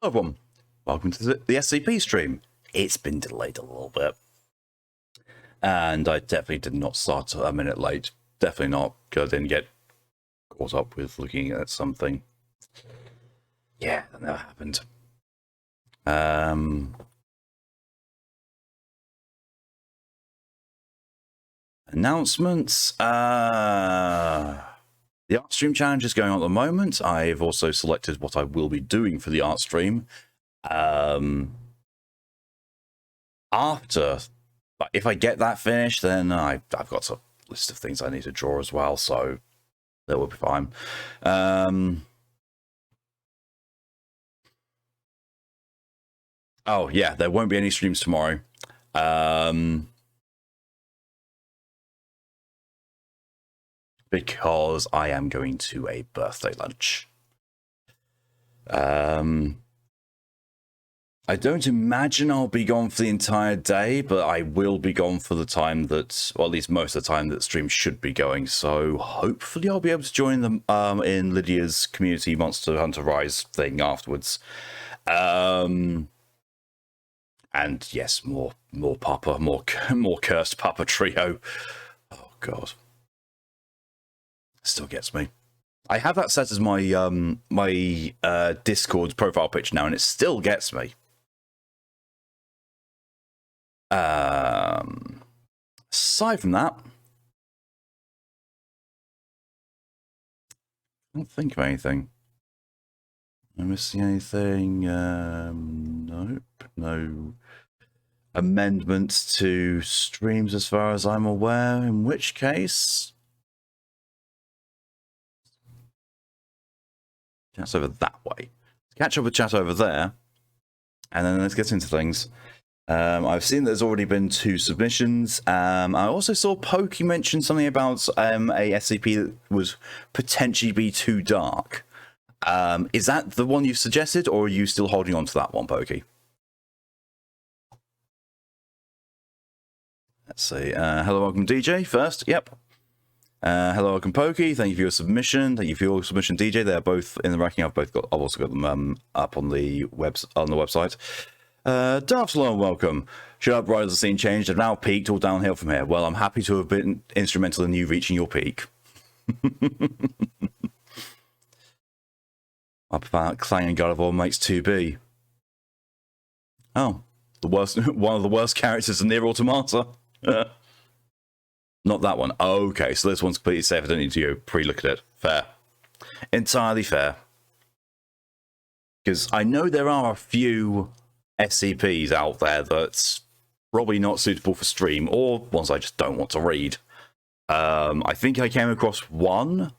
Hello everyone, welcome to the SCP stream. It's been delayed a little bit. And I definitely did not start a minute late. Definitely not, because I didn't get caught up with looking at something. Yeah, that never happened. Announcements. The art stream challenge is going on at the moment. I've also selected what I will be doing for the art stream. After, if I get that finished, then I've got a list of things I need to draw as well, so that will be fine. Oh yeah, there won't be any streams tomorrow. Because I am going to a birthday lunch. I don't imagine I'll be gone for the entire day, but I will be gone for the time that, or at least most of the time that stream should be going. So hopefully I'll be able to join them in Lydia's Community Monster Hunter Rise thing afterwards. And yes, more Papa, more cursed Papa trio. Oh god, still gets me. I have that set as my my Discord profile picture now, and it still gets me. Aside from that, I don't think of anything. Am I missing anything? Nope. No amendments to streams as far as I'm aware, in which case chat's over that way. Catch up with chat over there, and then let's get into things. I've seen there's already been 2 submissions. I also saw Pokey mention something about a SCP that would potentially be too dark. Is that the one you've suggested, or are you still holding on to that one, Pokey? Let's see. Hello, welcome, DJ. First, yep. Hello, welcome, Pokey. Thank you for your submission. Thank you for your submission, DJ. They're both in the ranking. I've also got them up on the website. Darfsalon, welcome. Shut up, Rise of the Scene changed. I've now peaked, all downhill from here. Well, I'm happy to have been instrumental in you reaching your peak. Up about Clang and God of War makes 2B. Oh, the worst, one of the worst characters in Nier Automata. Not that one. Okay, so this one's completely safe. I don't need to pre-look at it. Fair. Entirely fair. Because I know there are a few SCPs out there that's probably not suitable for stream, or ones I just don't want to read. I think I came across one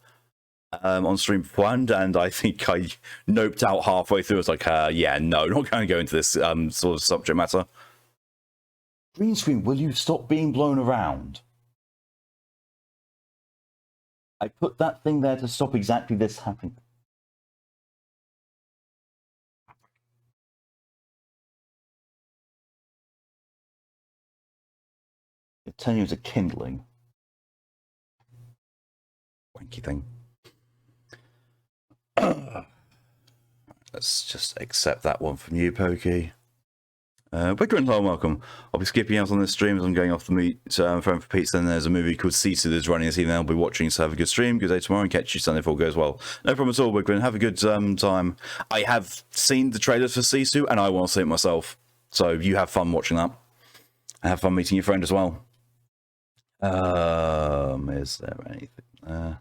on stream beforehand, and I think I noped out halfway through. I was like, yeah, no, not going to go into this sort of subject matter. Green screen, will you stop being blown around? I put that thing there to stop exactly this happening. Turn you into kindling. Wanky thing. Let's just accept that one from you, Pokey. Wicker and hello, welcome. I'll be skipping out on this stream as I'm going off the meet phone for pizza. Then there's a movie called Sisu that's running this evening. I'll be watching, so have a good stream. Good day tomorrow, and catch you Sunday if all goes well. No problem at all, Wicker. Have a good time. I have seen the trailers for Sisu, and I want to see it myself. So you have fun watching that. And have fun meeting your friend as well. Is there anything there?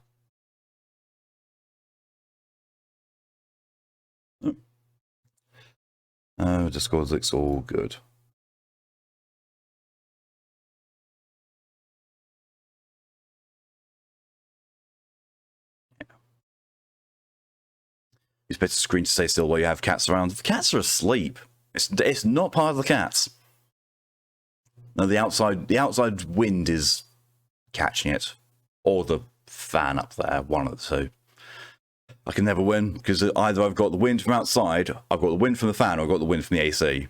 Oh, Discord looks all good. Yeah. You expect the screen to stay still while you have cats around. The cats are asleep. It's not part of the cats. No, the outside wind is catching it, or the fan up there. One of the two. I can never win, because either I've got the wind from outside, I've got the wind from the fan, or I've got the wind from the AC.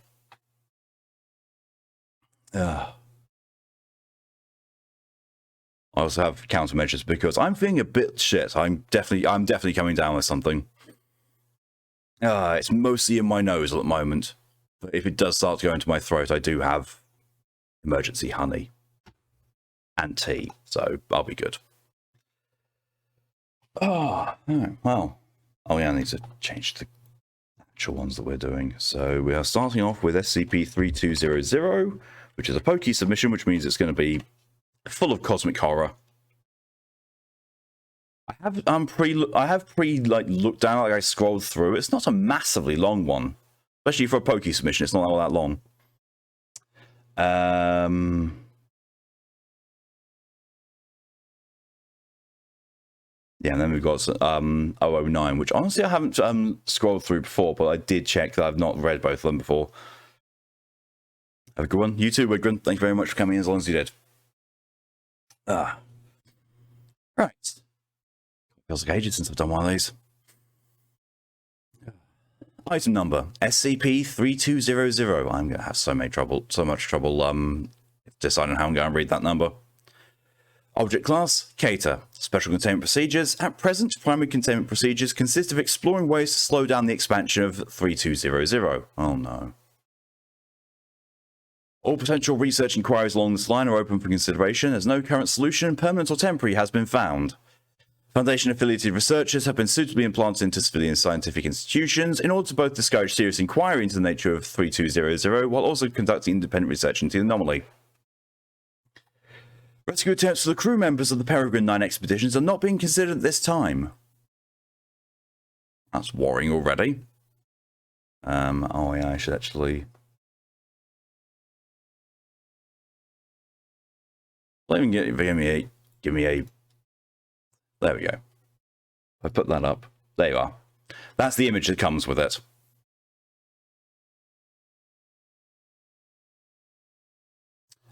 I also have countermeasures because I'm feeling a bit shit. I'm definitely coming down with something. It's mostly in my nose at the moment. But if it does start to go into my throat, I do have emergency honey and tea, so I'll be good. Oh, well. Oh, yeah, I need to change the actual ones that we're doing. So we are starting off with SCP-3200, which is a pokey submission, which means it's going to be full of cosmic horror. I have looked down, like I scrolled through. It's not a massively long one, especially for a pokey submission. It's not all that long. Yeah, and then we've got 009, which honestly I haven't scrolled through before, but I did check that I've not read both of them before. Have a good one. You too, Wigrin. Thank you very much for coming in as long as you did. Right. Feels like ages since I've done one of these. Item number SCP-3200. I'm going to have so much trouble deciding how I'm going to read that number. Object class, Cater. Special containment procedures. At present, primary containment procedures consist of exploring ways to slow down the expansion of 3200. Oh no. All potential research inquiries along this line are open for consideration, as no current solution, permanent or temporary, has been found. Foundation-affiliated researchers have been suitably implanted into civilian scientific institutions in order to both discourage serious inquiry into the nature of 3200, while also conducting independent research into the anomaly. Rescue attempts for the crew members of the Peregrine 9 expeditions are not being considered at this time. That's worrying already. Oh yeah, I should actually... Let me give me a... There we go. I put that up. There you are. That's the image that comes with it.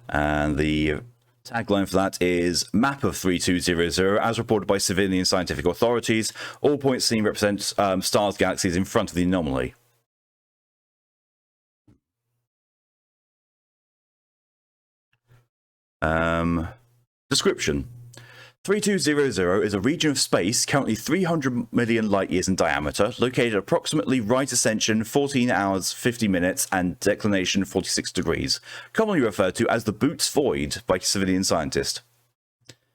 And the tagline for that is Map of 3200 as reported by civilian scientific authorities. All points seen represent stars, galaxies in front of the anomaly. Description. 3200 is a region of space currently 300 million light years in diameter, located at approximately right ascension 14 hours 50 minutes and declination 46 degrees, commonly referred to as the Boots Void by civilian scientists.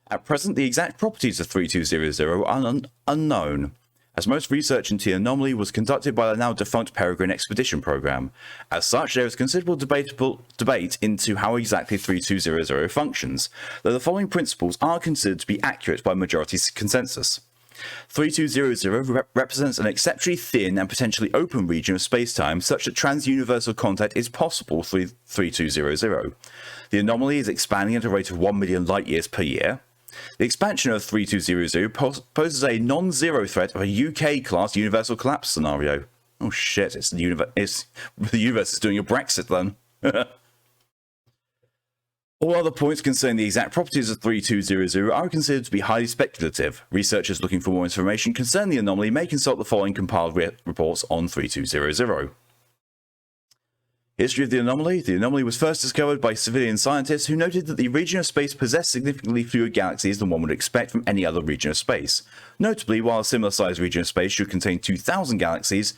At present, the exact properties of 3200 are unknown, as most research into the anomaly was conducted by the now defunct Peregrine Expedition program. As such, there is considerable debate into how exactly 3200 functions, though the following principles are considered to be accurate by majority consensus. 3200 represents an exceptionally thin and potentially open region of space-time such that trans-universal contact is possible through 3200. The anomaly is expanding at a rate of 1 million light-years per year. The expansion of 3200 poses a non-zero threat of a UK-class universal collapse scenario. Oh shit, the universe is doing a Brexit then. All other points concerning the exact properties of 3200 are considered to be highly speculative. Researchers looking for more information concerning the anomaly may consult the following compiled reports on 3200. History of the anomaly. The anomaly was first discovered by civilian scientists who noted that the region of space possessed significantly fewer galaxies than one would expect from any other region of space. Notably, while a similar-sized region of space should contain 2,000 galaxies,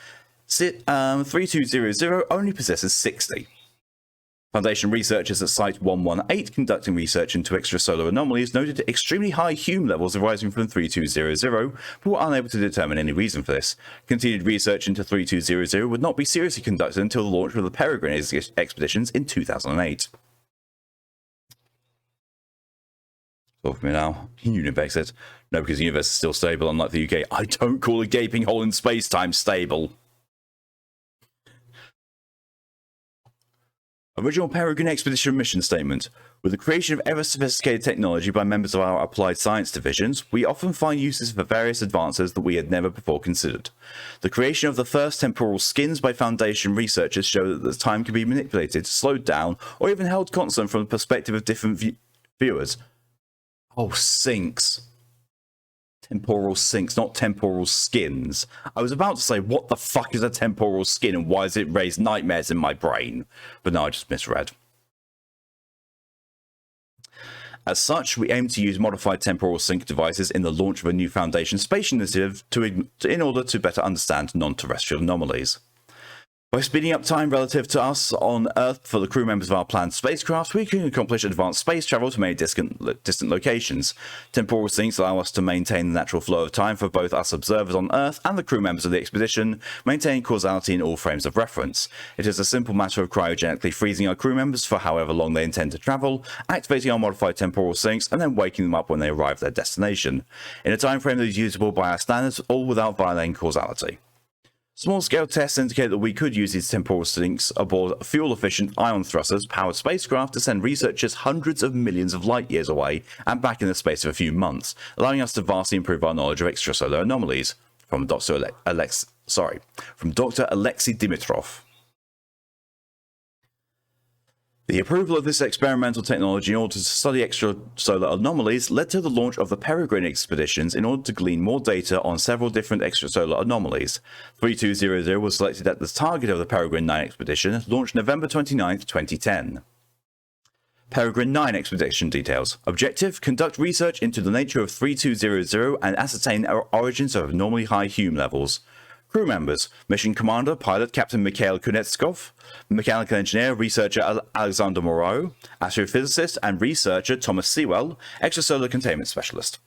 3200 only possesses 60. Foundation researchers at Site 118 conducting research into extrasolar anomalies noted extremely high Hume levels arising from 3200, but were unable to determine any reason for this. Continued research into 3200 would not be seriously conducted until the launch of the Peregrine expeditions in 2008. Talk for me now. Univex it. No, because the universe is still stable, unlike the UK. I don't call a gaping hole in space-time stable. Original Peregrine Expedition Mission Statement. With the creation of ever-sophisticated technology by members of our Applied Science divisions, we often find uses for various advances that we had never before considered. The creation of the first temporal skins by Foundation researchers show that the time can be manipulated, slowed down, or even held constant from the perspective of different viewers. Oh, sinks. Temporal sinks, not temporal skins. I was about to say, what the fuck is a temporal skin and why does it raise nightmares in my brain? But no, I just misread. As such, we aim to use modified temporal sync devices in the launch of a new Foundation space initiative in order to better understand non-terrestrial anomalies. By speeding up time relative to us on Earth for the crew members of our planned spacecraft, we can accomplish advanced space travel to many distant locations. Temporal syncs allow us to maintain the natural flow of time for both us observers on Earth and the crew members of the expedition, maintaining causality in all frames of reference. It is a simple matter of cryogenically freezing our crew members for however long they intend to travel, activating our modified temporal syncs, and then waking them up when they arrive at their destination, in a time frame that is usable by our standards, all without violating causality. Small-scale tests indicate that we could use these temporal syncs aboard fuel-efficient ion thrusters-powered spacecraft to send researchers hundreds of millions of light-years away and back in the space of a few months, allowing us to vastly improve our knowledge of extrasolar anomalies. From Dr. Alexei Dimitrov. The approval of this experimental technology in order to study extrasolar anomalies led to the launch of the Peregrine expeditions in order to glean more data on several different extrasolar anomalies. 3200 was selected as the target of the Peregrine 9 expedition, launched November 29, 2010. Peregrine 9 expedition details. Objective: conduct research into the nature of 3200 and ascertain our origins of abnormally high Hume levels. Crew members: Mission Commander, Pilot Captain Mikhail Kunetskov, Mechanical Engineer, Researcher Alexander Moreau, Astrophysicist and Researcher Thomas Sewell, Extrasolar Containment Specialist.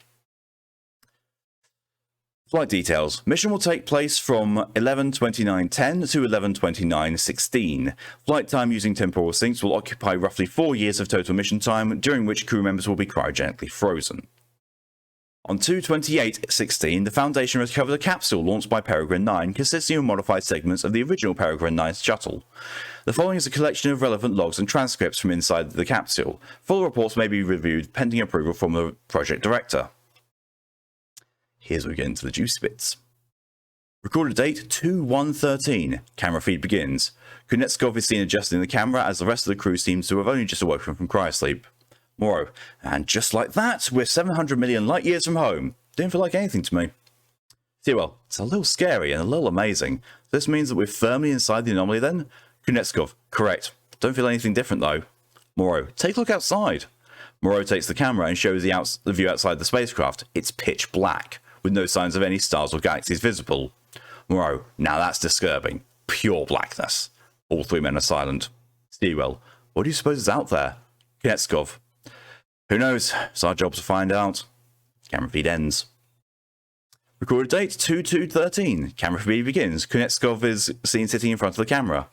Flight details. Mission will take place from 11/29/10 to 11/29/16. Flight time using temporal syncs will occupy roughly 4 years of total mission time, during which crew members will be cryogenically frozen. On 2/28/16, the Foundation recovered a capsule launched by Peregrine 9 consisting of modified segments of the original Peregrine 9 shuttle. The following is a collection of relevant logs and transcripts from inside the capsule. Full reports may be reviewed pending approval from the project director. Here's where we get into the juicy bits. Recorded date 2/1/13. Camera feed begins. Kunetskov is seen adjusting the camera as the rest of the crew seems to have only just awoken from cryosleep. Morrow, and just like that, we're 700 million light years from home. Didn't feel like anything to me. Sewell, it's a little scary and a little amazing. This means that we're firmly inside the anomaly then? Kunetskov, correct. Don't feel anything different though. Morrow, take a look outside. Morrow takes the camera and shows the view outside the spacecraft. It's pitch black, with no signs of any stars or galaxies visible. Morrow, now that's disturbing. Pure blackness. All three men are silent. Sewell, what do you suppose is out there? Kunetskov, who knows? It's our job to find out. Camera feed ends. Recorded date 2/2/13. Camera feed begins. Kunetskov is seen sitting in front of the camera.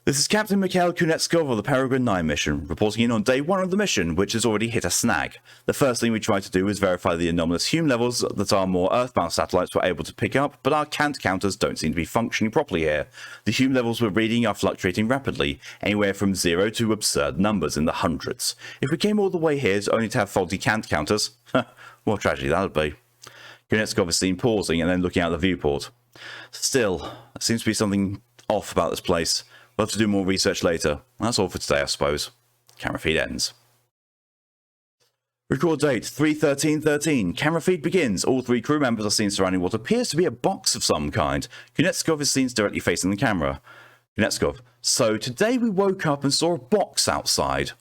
This is Captain Mikhail Kunetskov of the Peregrine 9 mission, reporting in on day 1 of the mission, which has already hit a snag. The first thing we tried to do was verify the anomalous Hume levels that our more Earthbound satellites were able to pick up, but our cant counters don't seem to be functioning properly here. The Hume levels we're reading are fluctuating rapidly, anywhere from 0 to absurd numbers in the hundreds. If we came all the way here only to have faulty cant counters, what a tragedy that would be. Kunetskov is seen pausing and then looking out the viewport. Still, there seems to be something off about this place. We'll have to do more research later. That's all for today, I suppose. Camera feed ends. Record date 3/13/13. Camera feed begins. All 3 crew members are seen surrounding what appears to be a box of some kind. Kunetskov is seen directly facing the camera. Kunetskov, so today we woke up and saw a box outside.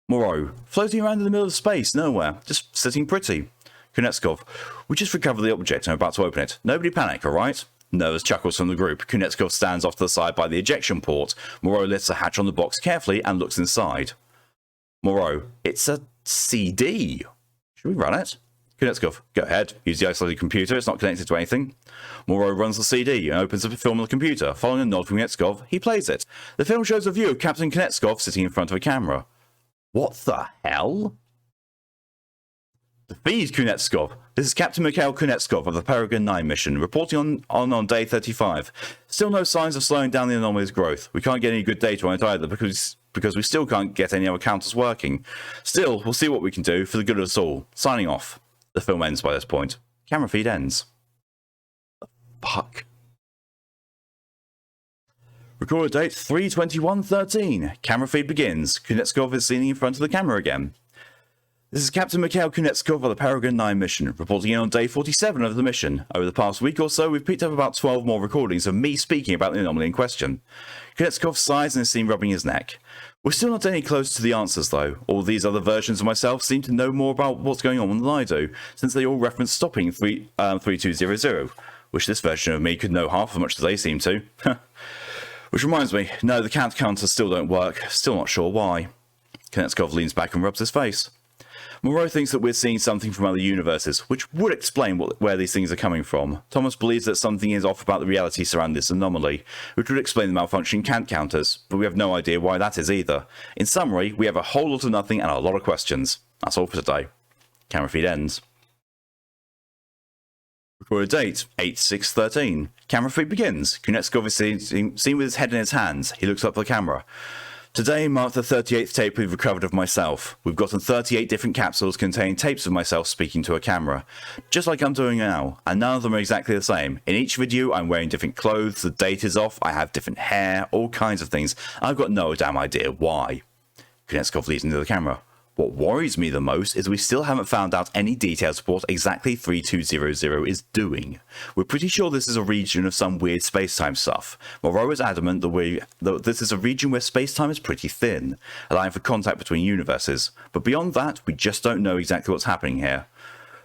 Moreau, floating around in the middle of space, nowhere, just sitting pretty. Kunetskov, we just recovered the object and are about to open it. Nobody panic, alright? Nervous chuckles from the group. Kunetskov stands off to the side by the ejection port. Moreau lifts the hatch on the box carefully and looks inside. Moreau, it's a CD. Should we run it? Kunetskov, go ahead. Use the isolated computer. It's not connected to anything. Moreau runs the CD and opens up a film on the computer. Following a nod from Kunetskov, he plays it. The film shows a view of Captain Kunetskov sitting in front of a camera. What the hell? The feed, Kunetskov. This is Captain Mikhail Kunetskov of the Peregrine 9 mission, reporting on day 35. Still no signs of slowing down the anomaly's growth. We can't get any good data on it either because we still can't get any other counters working. Still, we'll see what we can do for the good of us all. Signing off. The film ends by this point. Camera feed ends. Fuck. Recorded date 3/21/13. Camera feed begins. Kunetskov is seen in front of the camera again. This is Captain Mikhail Kunetskov of the Peregrine 9 mission, reporting in on day 47 of the mission. Over the past week or so, we've picked up about 12 more recordings of me speaking about the anomaly in question. Kunetskov sighs and is seen rubbing his neck. We're still not any closer to the answers, though. All these other versions of myself seem to know more about what's going on than I do, since they all reference stopping 3200, which this version of me could know half as much as they seem to. Which reminds me, no, the count counters still don't work. Still not sure why. Konetskov leans back and rubs his face. Moreau thinks that we're seeing something from other universes, which would explain where these things are coming from. Thomas believes that something is off about the reality surrounding this anomaly, which would explain the malfunctioning count counters, but we have no idea why that is either. In summary, we have a whole lot of nothing and a lot of questions. That's all for today. Camera feed ends. Recorded date, 8/6/13. Camera feed begins. Konetskov is seen with his head in his hands. He looks up at the camera. Today marked the 38th tape we've recovered of myself. We've gotten 38 different capsules containing tapes of myself speaking to a camera, just like I'm doing now, and none of them are exactly the same. In each video I'm wearing different clothes, the date is off, I have different hair, all kinds of things. I've got no damn idea why. Konetskov leads into the camera. What worries me the most is we still haven't found out any details of what exactly 3200 is doing. We're pretty sure this is a region of some weird space-time stuff. Moreau is adamant that this is a region where space-time is pretty thin, allowing for contact between universes, but beyond that, we just don't know exactly what's happening here.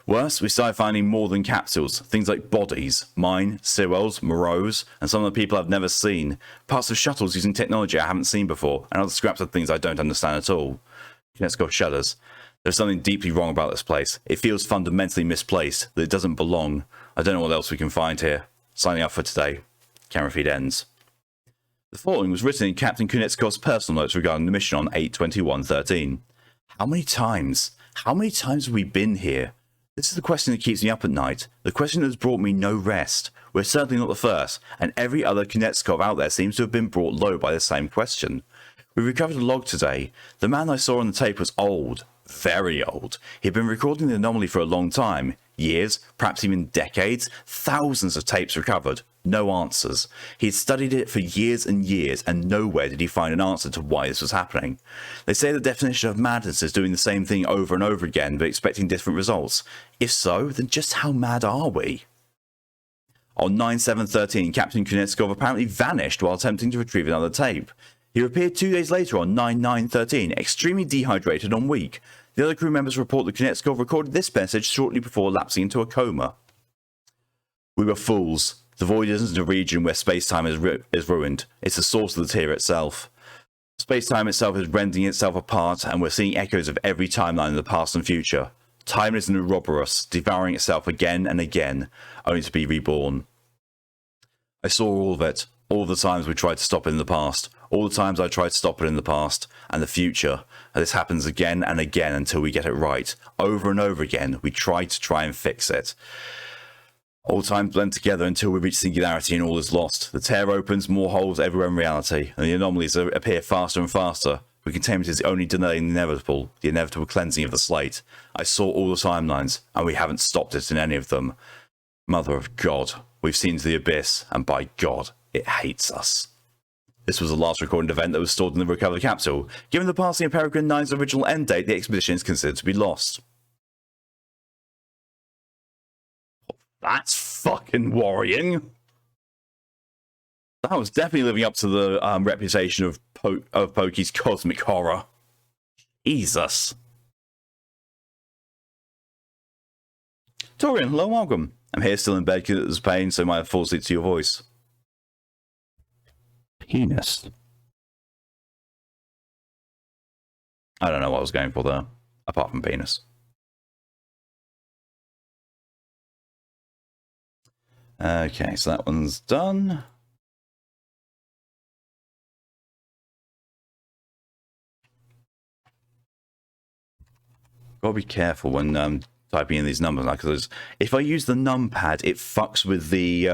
Worse, we started finding more than capsules, things like bodies, mine, Sewell's, Moreau's, and some of the people I've never seen, parts of shuttles using technology I haven't seen before, and other scraps of things I don't understand at all. Konetskov shudders. There's something deeply wrong about this place. It feels fundamentally misplaced, that it doesn't belong. I don't know what else we can find here. Signing off for today. Camera feed ends. The following was written in Captain Konetskov's personal notes regarding the mission on 8/21/13. How many times? How many times have we been here? This is the question that keeps me up at night. The question that has brought me no rest. We're certainly not the first, and every other Konetskov out there seems to have been brought low by the same question. We recovered a log today. The man I saw on the tape was old. Very old. He'd been recording the anomaly for a long time. Years, perhaps even decades. Thousands of tapes recovered. No answers. He had studied it for years and years, and nowhere did he find an answer to why this was happening. They say the definition of madness is doing the same thing over and over again, but expecting different results. If so, then just how mad are we? On 9/7/13, Captain Konetskov apparently vanished while attempting to retrieve another tape. He appeared 2 days later on 9/9/13, extremely dehydrated and weak. The other crew members report that Konetskov recorded this message shortly before lapsing into a coma. We were fools. The void isn't a region where space-time is ruined. It's the source of the tear itself. Space-time itself is rending itself apart, and we're seeing echoes of every timeline in the past and future. Time is an Ouroboros, devouring itself again and again, only to be reborn. I saw all of it. All of the times we tried to stop it in the past. All the times I tried to stop it in the past and the future. And this happens again and again until we get it right. Over and over again, we try and fix it. All times blend together until we reach singularity and all is lost. The tear opens, more holes everywhere in reality, and the anomalies appear faster and faster. We containment is only delaying the inevitable cleansing of the slate. I saw all the timelines, and we haven't stopped it in any of them. Mother of God, we've seen to the abyss, and by God, it hates us. This was the last recorded event that was stored in the recovered capsule. Given the passing of Peregrine 9's original end date, the expedition is considered to be lost. That's fucking worrying. That was definitely living up to the reputation of Pokey's cosmic horror. Jesus. Torian, hello, welcome. I'm here still in bed because there's pain, so I might have fallen asleep to your voice. Penis. I don't know what I was going for there, apart from penis. Okay, so that one's done. Gotta be careful when typing in these numbers, because if I use the numpad, it fucks with the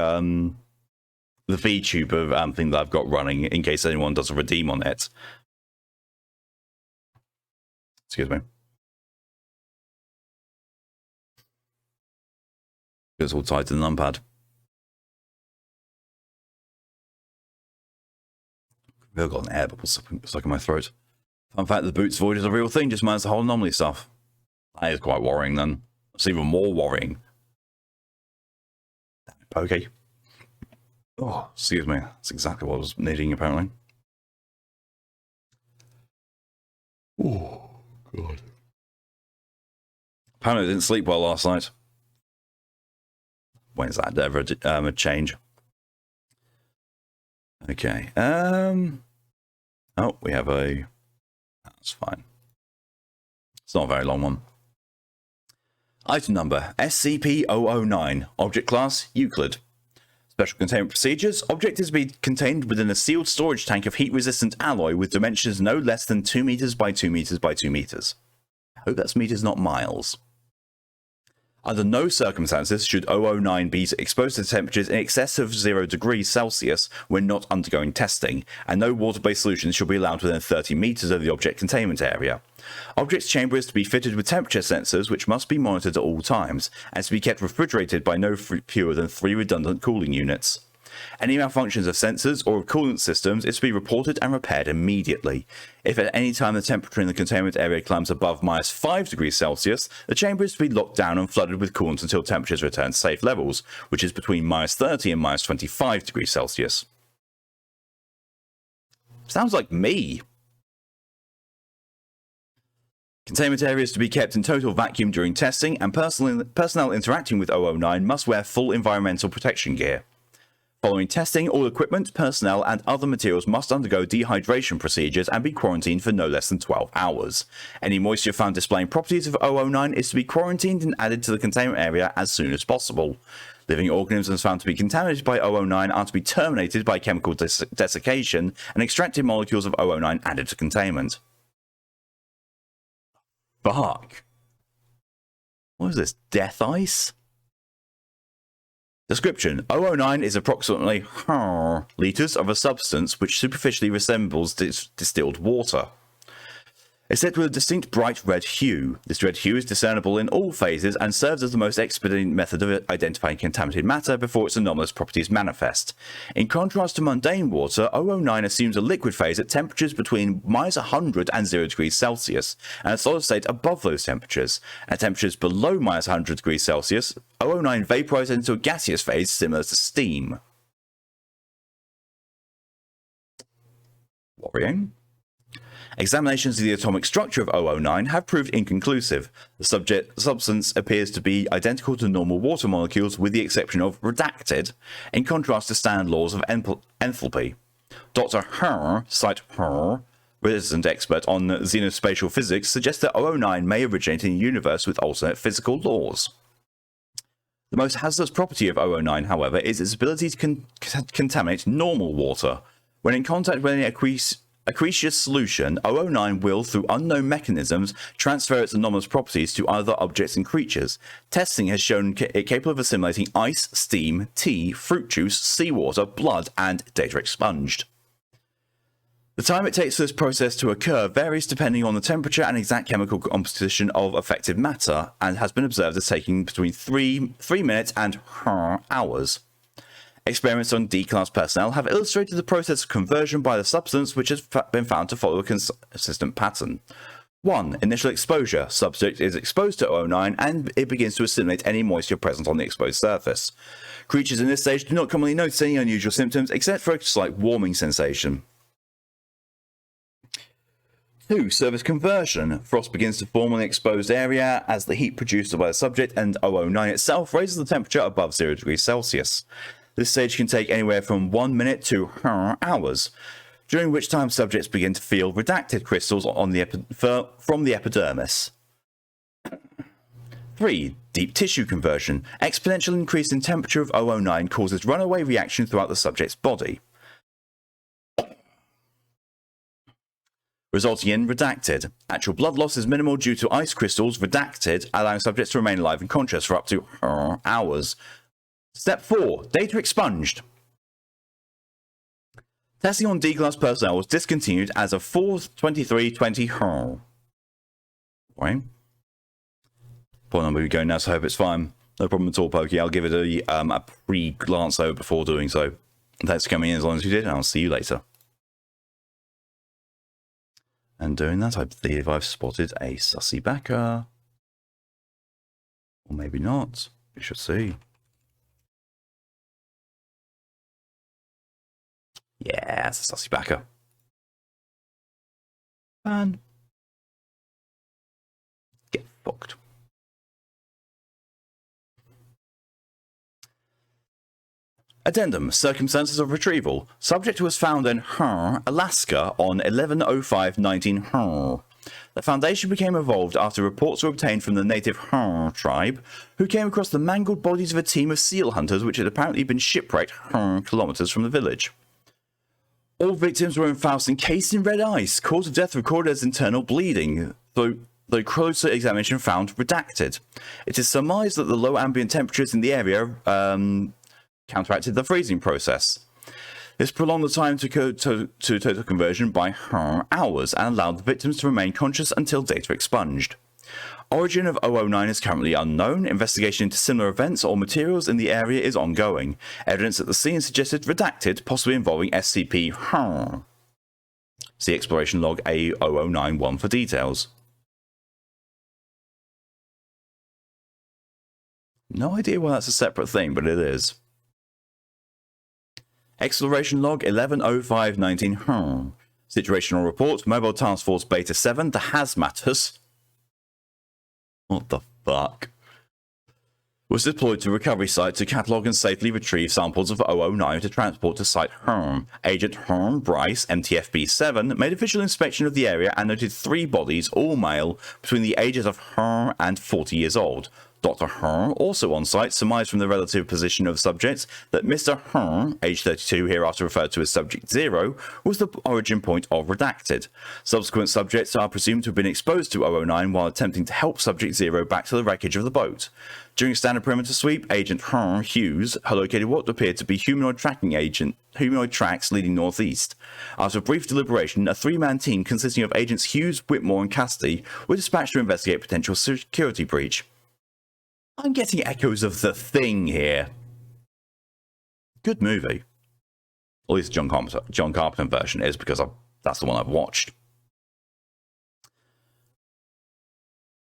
VTuber thing that I've got running in case anyone does a redeem on it. Excuse me. It's all tied to the numpad. I've got an air bubble stuck in my throat. Fun fact, the boots void is a real thing, just minus the whole anomaly stuff. That is quite worrying then. It's even more worrying. Okay. Oh, excuse me. That's exactly what I was needing, apparently. Oh, God. Apparently I didn't sleep well last night. When's that ever a change? Okay. Oh, we have a... That's fine. It's not a very long one. Item number, SCP-009. Object class, Euclid. Special containment procedures. Object is to be contained within a sealed storage tank of heat-resistant alloy with dimensions no less than 2 meters by 2 meters by 2 meters. I hope that's meters, not miles. Under no circumstances should 009 be exposed to temperatures in excess of 0 degrees Celsius when not undergoing testing, and no water-based solutions should be allowed within 30 meters of the object containment area. Object's chamber is to be fitted with temperature sensors which must be monitored at all times, and to be kept refrigerated by no fewer than 3 redundant cooling units. Any malfunctions of sensors or of coolant systems is to be reported and repaired immediately. If at any time the temperature in the containment area climbs above -5 degrees Celsius, the chamber is to be locked down and flooded with coolant until temperatures return to safe levels, which is between -30 and -25 degrees Celsius. Sounds like me. Containment areas to be kept in total vacuum during testing, and personnel interacting with 009 must wear full environmental protection gear. Following testing, all equipment, personnel, and other materials must undergo dehydration procedures and be quarantined for no less than 12 hours. Any moisture found displaying properties of 009 is to be quarantined and added to the containment area as soon as possible. Living organisms found to be contaminated by 009 are to be terminated by chemical desiccation and extracted molecules of 009 added to containment. Fuck. What is this? Death ice? Description: 009 is approximately liters of a substance which superficially resembles distilled water. It's lit with a distinct bright red hue. This red hue is discernible in all phases and serves as the most expedient method of identifying contaminated matter before its anomalous properties manifest. In contrast to mundane water, 009 assumes a liquid phase at temperatures between -100 and 0 degrees Celsius, and a solid state above those temperatures. At temperatures below -100 degrees Celsius, 009 vaporizes into a gaseous phase similar to steam. Worrying. Examinations of the atomic structure of 009 have proved inconclusive. The substance appears to be identical to normal water molecules with the exception of redacted, in contrast to standard laws of enthalpy. Dr. Herr, Site Herr, resident expert on xenospatial physics, suggests that 009 may originate in a universe with alternate physical laws. The most hazardous property of 009, however, is its ability to contaminate normal water. When in contact with any aqueous solution, 009 will, through unknown mechanisms, transfer its anomalous properties to other objects and creatures. Testing has shown it capable of assimilating ice, steam, tea, fruit juice, seawater, blood, and data expunged. The time it takes for this process to occur varies depending on the temperature and exact chemical composition of affected matter, and has been observed as taking between 3 minutes and hours. Experiments on D-class personnel have illustrated the process of conversion by the substance, which has been found to follow a consistent pattern. 1. Initial exposure. Subject is exposed to 009 and it begins to assimilate any moisture present on the exposed surface. Creatures in this stage do not commonly notice any unusual symptoms except for a slight warming sensation. 2. Surface conversion. Frost begins to form on the exposed area as the heat produced by the subject and 009 itself raises the temperature above 0 degrees Celsius. This stage can take anywhere from 1 minute to hours, during which time subjects begin to feel redacted crystals on from the epidermis. 3. Deep tissue conversion. Exponential increase in temperature of 009 causes runaway reaction throughout the subject's body, resulting in redacted. Actual blood loss is minimal due to ice crystals redacted, allowing subjects to remain alive and conscious for up to hours. Step 4. Data expunged. Testing on D-class personnel was discontinued as of 4/23/20. Right. Poor number we go now, so I hope it's fine. No problem at all, Pokey. I'll give it a pre-glance over before doing so. Thanks for coming in as long as you did, and I'll see you later. And doing that, I believe I've spotted a sussy backer. Or maybe not. We shall see. Yeah, it's a sussy backer. Fun. booked. Addendum. Circumstances of retrieval. Subject was found in Alaska on 11/05/19. The Foundation became involved after reports were obtained from the native tribe, who came across the mangled bodies of a team of seal hunters which had apparently been shipwrecked kilometers from the village. All victims were in Faust encased in red ice. Cause of death recorded as internal bleeding, though closer examination found redacted. It is surmised that the low ambient temperatures in the area counteracted the freezing process. This prolonged the time to total conversion by hours and allowed the victims to remain conscious until data expunged. Origin of 009 is currently unknown. Investigation into similar events or materials in the area is ongoing. Evidence at the scene suggested redacted, possibly involving SCP. See exploration log A0091 for details. No idea why that's a separate thing, but it is. Exploration log 11/05/19. Situational report. Mobile Task Force Beta 7, the Hazmatus. What the fuck? Was deployed to recovery site to catalogue and safely retrieve samples of 009 to transport to site Agent Bryce, MTFB-7, made official inspection of the area and noted 3 bodies, all male, between the ages of and 40 years old. Dr. also on site, surmised from the relative position of subjects that Mr. age 32, hereafter referred to as Subject 0, was the origin point of redacted. Subsequent subjects are presumed to have been exposed to 009 while attempting to help Subject 0 back to the wreckage of the boat. During a standard perimeter sweep, Agent Hughes located what appeared to be humanoid tracks leading northeast. After a brief deliberation, a 3-man team consisting of Agents Hughes, Whitmore, and Cassidy were dispatched to investigate potential security breach. I'm getting echoes of The Thing here. Good movie. At least the John Carpenter version is, because that's the one I've watched.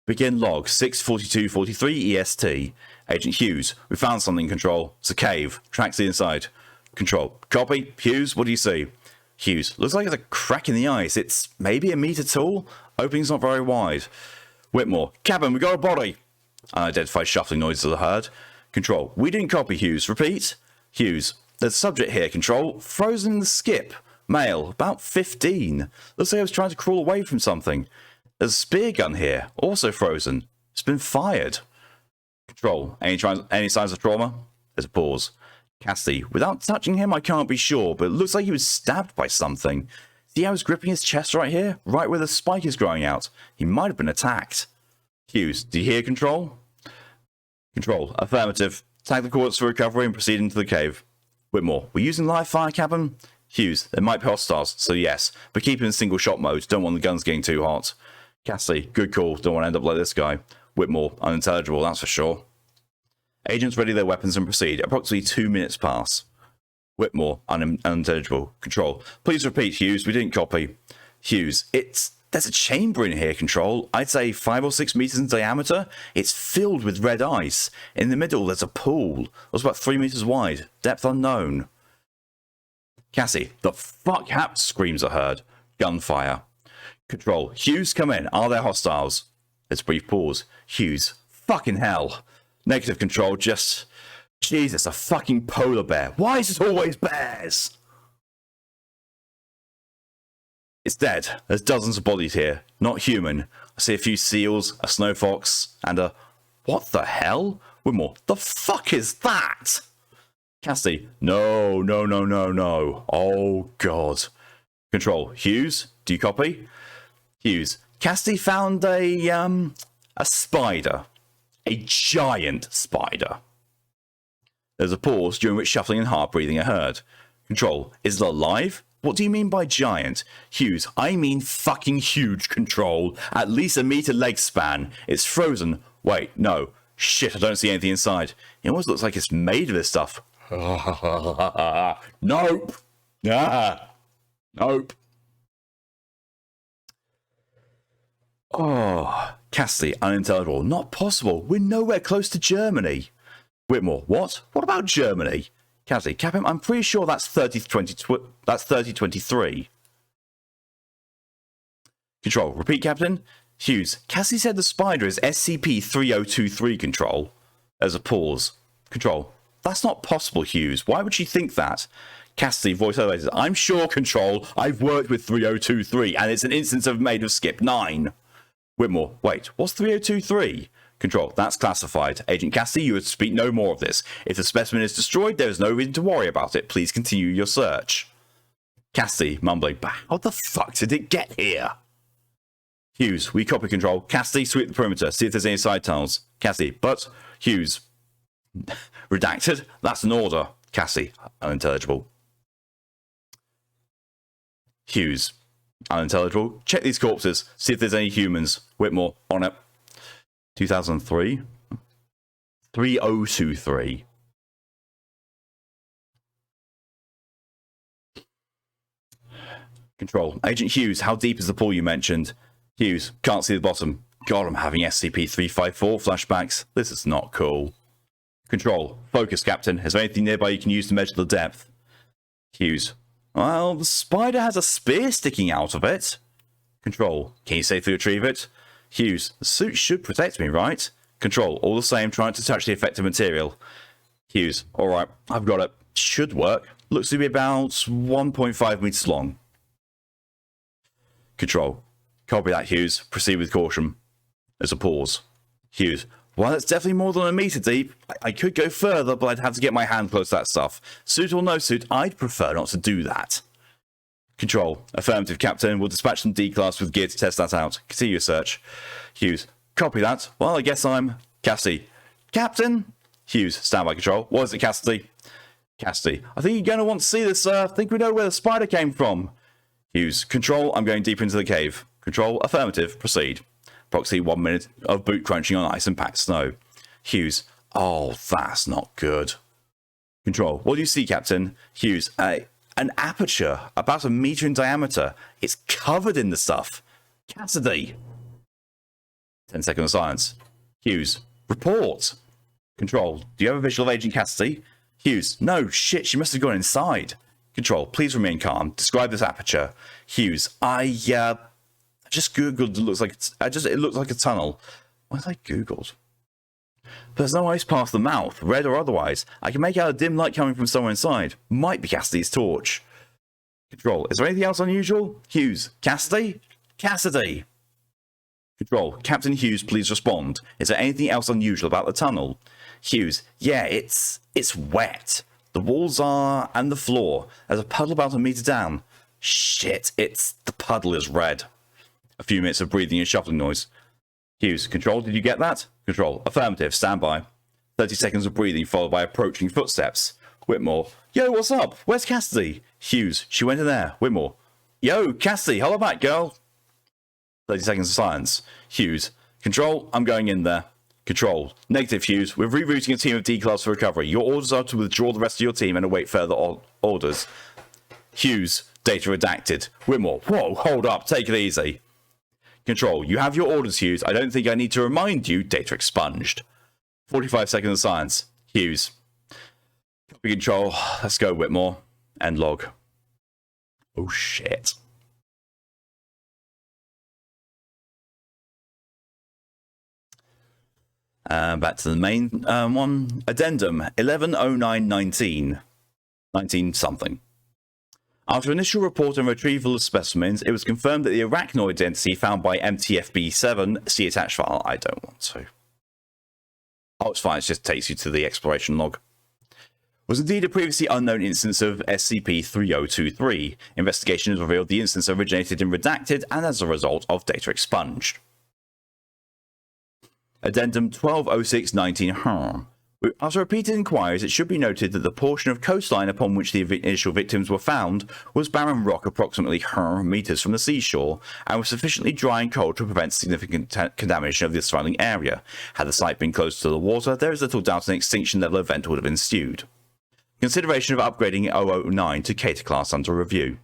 Begin log 6:42:43 EST. Agent Hughes, we found something, Control. It's a cave. Tracks the inside. Control. Copy. Hughes, what do you see? Hughes, looks like it's a crack in the ice. It's maybe a meter tall. Opening's not very wide. Whitmore, Captain, we got a body. Unidentified shuffling noises of the herd. Control. We didn't copy, Hughes. Repeat. Hughes. There's a subject here, Control. Frozen in the skip. Male. About 15. Looks like I was trying to crawl away from something. There's a spear gun here. Also frozen. It's been fired. Control. Any signs of trauma? There's a pause. Cassidy. Without touching him, I can't be sure, but it looks like he was stabbed by something. See how he's gripping his chest right here? Right where the spike is growing out. He might have been attacked. Hughes, do you hear, Control? Control, affirmative. Tag the coordinates for recovery and proceed into the cave. Whitmore, we're using live fire, Captain? Hughes, there might be hostiles, so yes, but keep in single shot mode. Don't want the guns getting too hot. Cassidy, good call. Don't want to end up like this guy. Whitmore, unintelligible, that's for sure. Agents ready their weapons and proceed. Approximately 2 minutes pass. Whitmore, unintelligible. Control, please repeat, Hughes. We didn't copy. Hughes, there's a chamber in here, Control. I'd say 5 or 6 meters in diameter. It's filled with red ice. In the middle, there's a pool. It was about 3 meters wide. Depth unknown. Cassie, the fuck hap? Screams are heard. Gunfire. Control. Hughes, come in. Are there hostiles? There's a brief pause. Hughes. Fucking hell. Negative, Control. Just... Jesus, a fucking polar bear. Why is it always bears? It's dead. There's dozens of bodies here. Not human. I see a few seals, a snow fox, and a... What the hell? Whitmore, the fuck is that? Cassie, no. Oh, God. Control, Hughes, do you copy? Hughes, Cassie found a spider. A giant spider. There's a pause during which shuffling and hard breathing are heard. Control, is it alive? What do you mean by giant? Hughes, I mean fucking huge, Control. At least a meter leg span. It's frozen. Wait, no. Shit, I don't see anything inside. It almost looks like it's made of this stuff. Nope. Nope. Oh, Cassidy, unintelligible. Not possible. We're nowhere close to Germany. Whitmore, what? What about Germany? Cassidy, Captain, I'm pretty sure that's 3023. Control, repeat, Captain. Hughes, Cassie said the spider is SCP-3023, Control. There's a pause. Control, that's not possible, Hughes. Why would she think that? Cassie, voice elevated, I'm sure, Control. I've worked with 3023, and it's an instance of made of Skip 9. Whitmore, wait, what's 3023? Control, that's classified. Agent Cassie, you would speak no more of this. If the specimen is destroyed, there is no reason to worry about it. Please continue your search. Cassie, mumbling, but how the fuck did it get here? Hughes, we copy, Control. Cassie, sweep the perimeter. See if there's any side tunnels. Cassie, but... Hughes. Redacted? That's an order. Cassie, unintelligible. Hughes, unintelligible. Check these corpses. See if there's any humans. Whitmore, on it. 2003? 3023. Control. Agent Hughes, how deep is the pool you mentioned? Hughes, can't see the bottom. God, I'm having SCP-354 flashbacks. This is not cool. Control. Focus, Captain. Is there anything nearby you can use to measure the depth? Hughes. Well, the spider has a spear sticking out of it. Control. Can you safely retrieve it? Hughes. The suit should protect me, right? Control. All the same, trying to touch the affected material. Hughes. Alright, I've got it. Should work. Looks to be about 1.5 meters long. Control. Copy that, Hughes. Proceed with caution. There's a pause. Hughes. Well, it's definitely more than a meter deep. I could go further, but I'd have to get my hand close to that stuff. Suit or no suit, I'd prefer not to do that. Control. Affirmative, Captain. We'll dispatch some D-Class with gear to test that out. Continue your search. Hughes. Copy that. Well, I guess I'm... Cassie. Captain? Hughes. Stand by, Control. What is it, Cassie? Cassie. I think you're going to want to see this, sir. I think we know where the spider came from. Hughes. Control. I'm going deeper into the cave. Control. Affirmative. Proceed. Approximately 1 minute of boot crunching on ice and packed snow. Hughes. Oh, that's not good. Control. What do you see, Captain? Hughes. An aperture about 1 meter in diameter. It's covered in the stuff. Cassidy. 10 seconds of silence. Hughes. Report. Control. Do you have a visual of Agent Cassidy? Hughes. No, shit, she must have gone inside. Control. Please remain calm. Describe this aperture. Hughes. I just googled. It looks like it looks like a tunnel. What have I googled? There's no ice past the mouth, red or otherwise. I can make out a dim light coming from somewhere inside. Might be Cassidy's torch. Control. Is there anything else unusual? Hughes. Cassidy? Cassidy. Control. Captain Hughes, please respond. Is there anything else unusual about the tunnel? Hughes. Yeah, it's wet. The walls are, and the floor. There's a puddle about 1 meter down. Shit, the puddle is red. A few minutes of breathing and shuffling noise. Hughes. Control, did you get that? Control. Affirmative. Stand by. 30 seconds of breathing followed by approaching footsteps. Whitmore. Yo, what's up? Where's Cassidy? Hughes. She went in there. Whitmore. Yo, Cassidy, holla back, girl. 30 seconds of silence. Hughes. Control, I'm going in there. Control. Negative, Hughes. We're rerouting a team of D-Class for recovery. Your orders are to withdraw the rest of your team and await further orders. Hughes. Data redacted. Whitmore. Whoa, hold up. Take it easy. Control. You have your orders, Hughes. I don't think I need to remind you. Data expunged. 45 seconds of silence. Hughes. Copy, Control. Let's go, Whitmore. End log. Oh, shit. Back to the main one. Addendum 110919. 19 something. After initial report and retrieval of specimens, it was confirmed that the arachnoid entity found by MTFB7, see attached file. I don't want to. Oh, it's fine. It just takes you to the exploration log. Was indeed a previously unknown instance of SCP-3023. Investigation has revealed the instance originated in redacted and as a result of data expunged. Addendum 120619. After repeated inquiries, it should be noted that the portion of coastline upon which the initial victims were found was barren rock approximately meters from the seashore and was sufficiently dry and cold to prevent significant contamination of the surrounding area. Had the site been close to the water, there is little doubt an extinction level event would have ensued. Consideration of upgrading 009 to Cater class under review.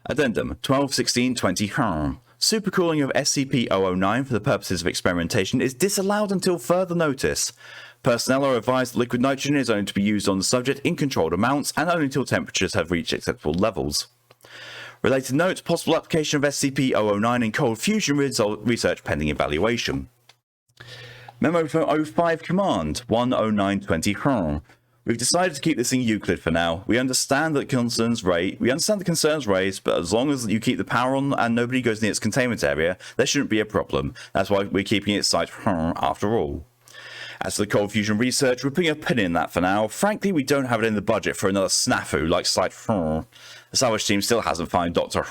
Addendum 121620. Supercooling of SCP-009 for the purposes of experimentation is disallowed until further notice. Personnel are advised that liquid nitrogen is only to be used on the subject in controlled amounts and only until temperatures have reached acceptable levels. Related note, possible application of SCP-009 in cold fusion research pending evaluation. Memo from O5 Command, 10920 We've decided to keep this in Euclid for now. We understand the concerns raised, but as long as you keep the power on and nobody goes near its containment area, there shouldn't be a problem. That's why we're keeping it site after all. As for the cold fusion research, we're putting a pin in that for now. Frankly, we don't have it in the budget for another snafu like Site The salvage team still hasn't found Dr.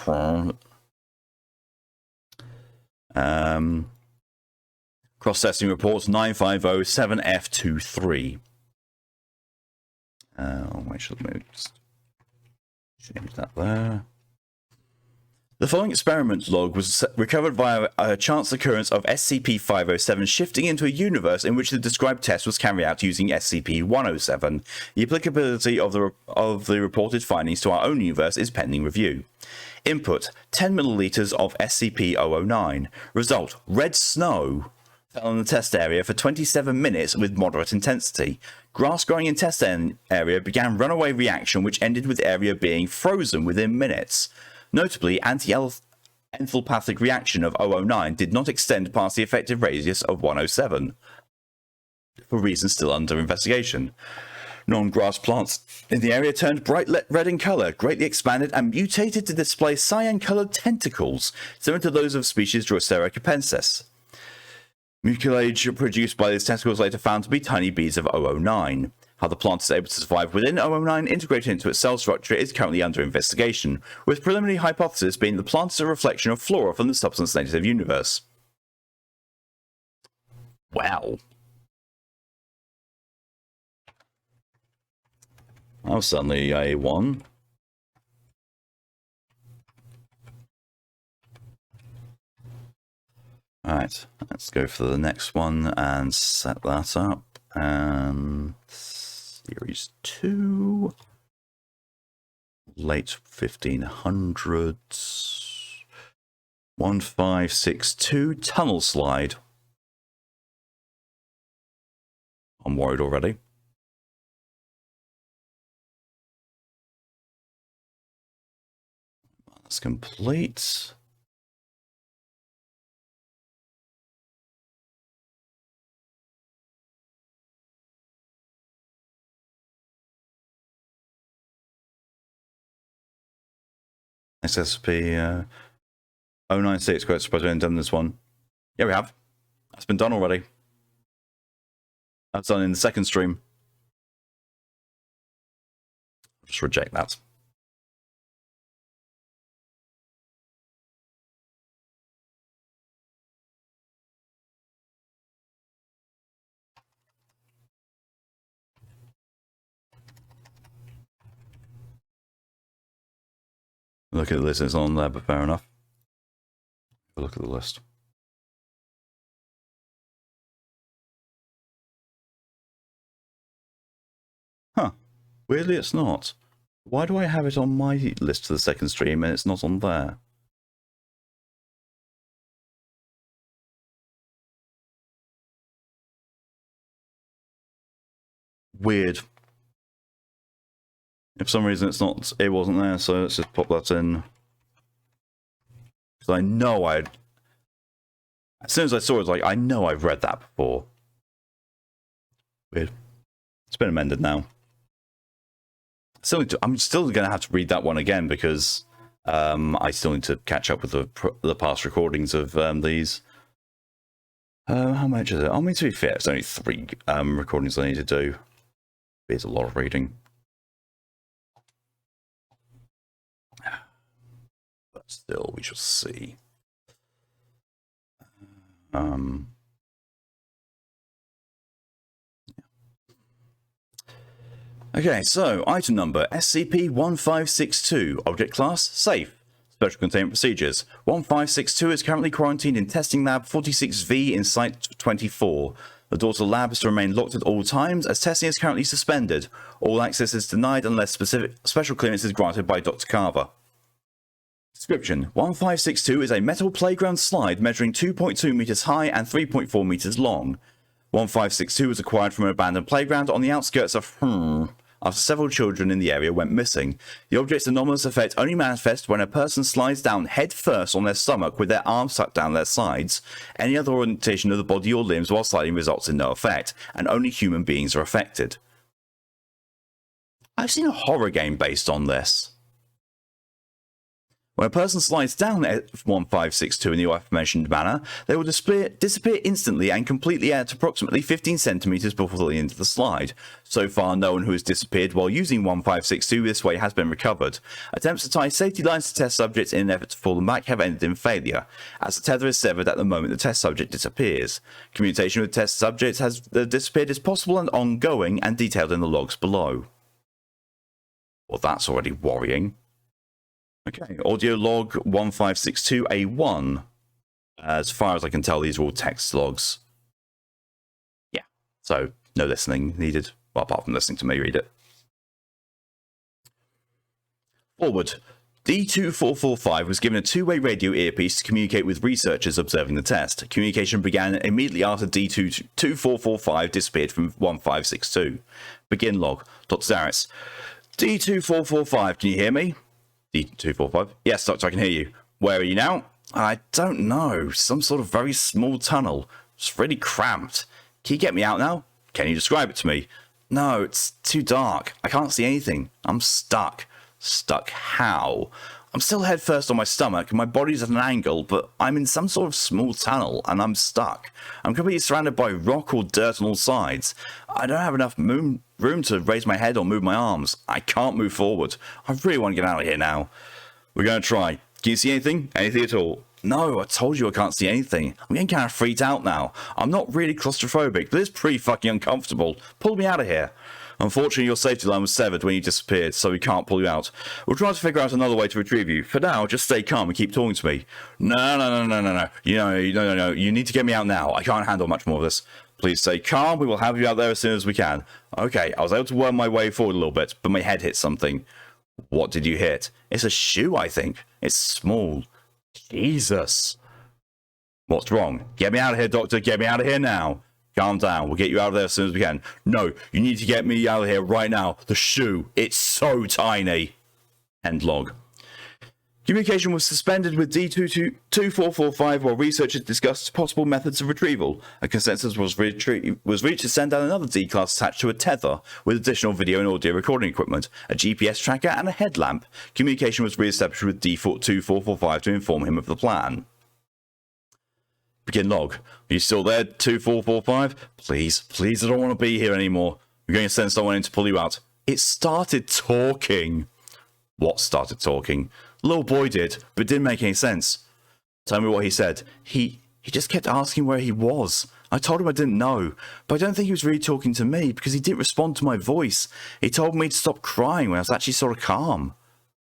Cross-testing reports 950-7F23. Wait, should maybe just change that there. The following experiment log was recovered via a chance occurrence of SCP-507 shifting into a universe in which the described test was carried out using SCP-107. The applicability of the reported findings to our own universe is pending review. Input: 10 milliliters of SCP-009. Result: red snow fell in the test area for 27 minutes with moderate intensity. Grass growing in test area began runaway reaction which ended with area being frozen within minutes. Notably, anti-enthalpathic reaction of 009 did not extend past the effective radius of 107, for reasons still under investigation. Non-grass plants in the area turned bright red in color, greatly expanded and mutated to display cyan-colored tentacles, similar to those of species Drosera capensis. Mucilage produced by these tentacles later found to be tiny beads of 009. How the plant is able to survive within 009 integrated into its cell structure is currently under investigation, with preliminary hypothesis being the plant is a reflection of flora from the substance native universe. Wow. That was suddenly a one. Alright, let's go for the next one and set that up. And Series 2. Late 1500s. 1562 Tunnel Slide. I'm worried already. That's complete. SCP 096, quite surprised we haven't done this one. Yeah, we have. That's been done already. That's done in the second stream. I'll just reject that. Look at the list, it's on there, but fair enough. Look at the list. Huh. Weirdly, it's not. Why do I have it on my list for the second stream and it's not on there? Weird. For some reason it wasn't there, so let's just pop that in. Because I know as soon as I saw it, I was like, I know I've read that before. Weird. It's been amended now. I'm still going to have to read that one again because I still need to catch up with the past recordings of these. How much is it? I mean, to be fair, it's only 3 recordings I need to do. It's a lot of reading. But still, we shall see. Okay, so item number SCP-1562, object class safe. Special containment procedures. 1562 is currently quarantined in testing lab 46V in site 24. The door to the lab is to remain locked at all times as testing is currently suspended. All access is denied unless special clearance is granted by Dr. Carver. Description: 1562 is a metal playground slide measuring 2.2 meters high and 3.4 meters long. 1562 was acquired from an abandoned playground on the outskirts of after several children in the area went missing. The object's anomalous effect only manifests when a person slides down head first on their stomach with their arms tucked down their sides. Any other orientation of the body or limbs while sliding results in no effect, and only human beings are affected. I've seen a horror game based on this. When a person slides down F1562 in the aforementioned manner, they will disappear instantly and completely at approximately 15 centimeters before the end of the slide. So far, no one who has disappeared while using 1562 this way has been recovered. Attempts to tie safety lines to test subjects in an effort to pull them back have ended in failure, as the tether is severed at the moment the test subject disappears. Communication with test subjects has disappeared is possible and ongoing and detailed in the logs below. Well, that's already worrying. Okay, audio log 1562A1. As far as I can tell, these are all text logs. Yeah, so no listening needed. Well, apart from listening to me read it. Forward. D2445 was given a two-way radio earpiece to communicate with researchers observing the test. Communication began immediately after D2445 disappeared from 1562. Begin log. Dr. Zaris. D2445, can you hear me? D245. Yes, Doctor, I can hear you. Where are you now? I don't know. Some sort of very small tunnel. It's really cramped. Can you get me out now? Can you describe it to me? No, it's too dark. I can't see anything. I'm stuck. Stuck how? I'm still head first on my stomach and my body's at an angle, but I'm in some sort of small tunnel and I'm stuck. I'm completely surrounded by rock or dirt on all sides. I don't have enough room to raise my head or move my arms. I can't move forward. I really want to get out of here now. We're going to try. Can you see anything? Anything at all? No, I told you I can't see anything. I'm getting kind of freaked out now. I'm not really claustrophobic, but it's pretty fucking uncomfortable. Pull me out of here. Unfortunately, your safety line was severed when you disappeared, so we can't pull you out. We'll try to figure out another way to retrieve you. For now, just stay calm and keep talking to me. No. You need to get me out now. I can't handle much more of this. Please stay calm. We will have you out there as soon as we can. Okay, I was able to worm my way forward a little bit, but my head hit something. What did you hit? It's a shoe, I think. It's small. Jesus. What's wrong? Get me out of here, Doctor. Get me out of here now. Calm down. We'll get you out of there as soon as we can. No, you need to get me out of here right now. The shoe. It's so tiny. End log. Communication was suspended with D2445 while researchers discussed possible methods of retrieval. A consensus was reached to send out another D-class attached to a tether with additional video and audio recording equipment, a GPS tracker, and a headlamp. Communication was re-established with D2445 to inform him of the plan. Begin log. Are you still there, 2445? Please, I don't want to be here anymore. We're going to send someone in to pull you out. It started talking. What started talking? The little boy did, but it didn't make any sense. Tell me what he said. He just kept asking where he was. I told him I didn't know, but I don't think he was really talking to me because he didn't respond to my voice. He told me to stop crying when I was actually sort of calm.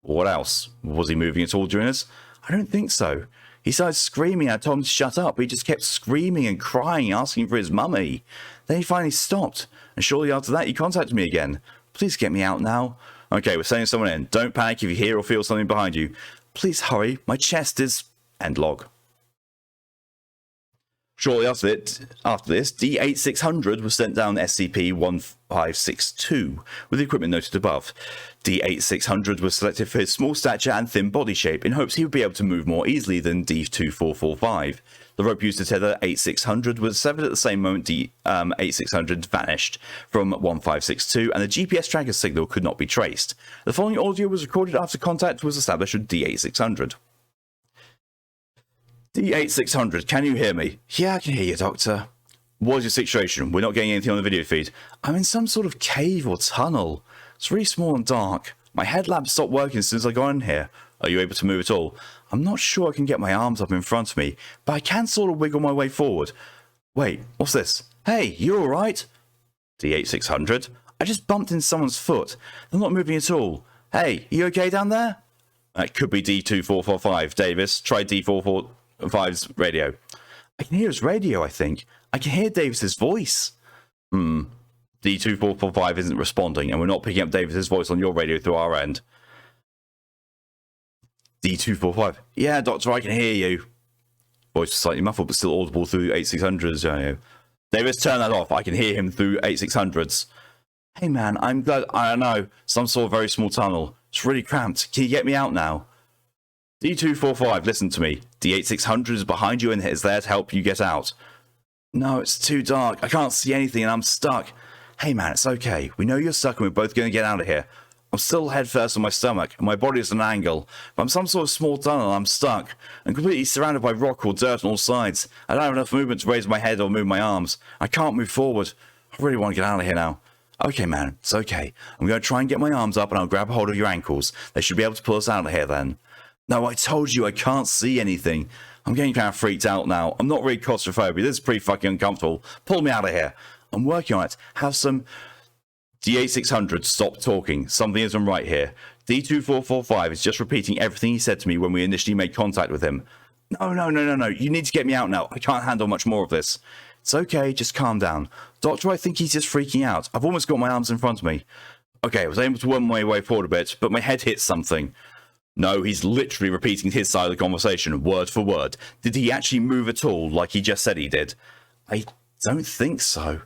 What else? Was he moving at all during this? I don't think so. He started screaming and I told him to shut up, but he just kept screaming and crying, asking for his mummy. Then he finally stopped, and shortly after that he contacted me again. Please get me out now. Okay, we're sending someone in. Don't panic if you hear or feel something behind you. Please hurry, my chest is... End log. Shortly after this, D8600 was sent down SCP-1562, with the equipment noted above. D8600 was selected for his small stature and thin body shape, in hopes he would be able to move more easily than D2445. The rope used to tether 8600 was severed at the same moment D8600 vanished from 1562, and the GPS tracker signal could not be traced. The following audio was recorded after contact was established with D8600. D8600, can you hear me? Yeah, I can hear you, Doctor. What is your situation? We're not getting anything on the video feed. I'm in some sort of cave or tunnel. It's really small and dark. My headlamp stopped working as soon as I got in here. Are you able to move at all? I'm not sure I can get my arms up in front of me, but I can sort of wiggle my way forward. Wait, what's this? Hey, you alright? D8600? I just bumped into someone's foot. They're not moving at all. Hey, you okay down there? That could be D2445, Davis. Try D445's radio. I can hear his radio, I think. I can hear Davis's voice. D2445 isn't responding, and we're not picking up Davis's voice on your radio through our end. D245. Yeah, Doctor, I can hear you. Voice was slightly muffled, but still audible through 8600's. Davis, turn that off. I can hear him through 8600's. Hey man, I'm glad. I don't know, some sort of very small tunnel. It's really cramped. Can you get me out now? D245, listen to me. D8600 is behind you and is there to help you get out. No, it's too dark. I can't see anything and I'm stuck. Hey man, it's okay. We know you're stuck and we're both going to get out of here. I'm still head first on my stomach and my body is at an angle. But I'm some sort of small tunnel and I'm stuck. I'm completely surrounded by rock or dirt on all sides. I don't have enough movement to raise my head or move my arms. I can't move forward. I really want to get out of here now. Okay, man, it's okay. I'm going to try and get my arms up and I'll grab a hold of your ankles. They should be able to pull us out of here then. No, I told you I can't see anything. I'm getting kind of freaked out now. I'm not really claustrophobic. This is pretty fucking uncomfortable. Pull me out of here. I'm working on it. Have some... DA600, stop talking. Something isn't right here. D2445 is just repeating everything he said to me when we initially made contact with him. No. You need to get me out now. I can't handle much more of this. It's okay, just calm down. Doctor, I think he's just freaking out. I've almost got my arms in front of me. Okay, I was able to worm my way forward a bit, but my head hit something. No, he's literally repeating his side of the conversation, word for word. Did he actually move at all, like he just said he did? I don't think so.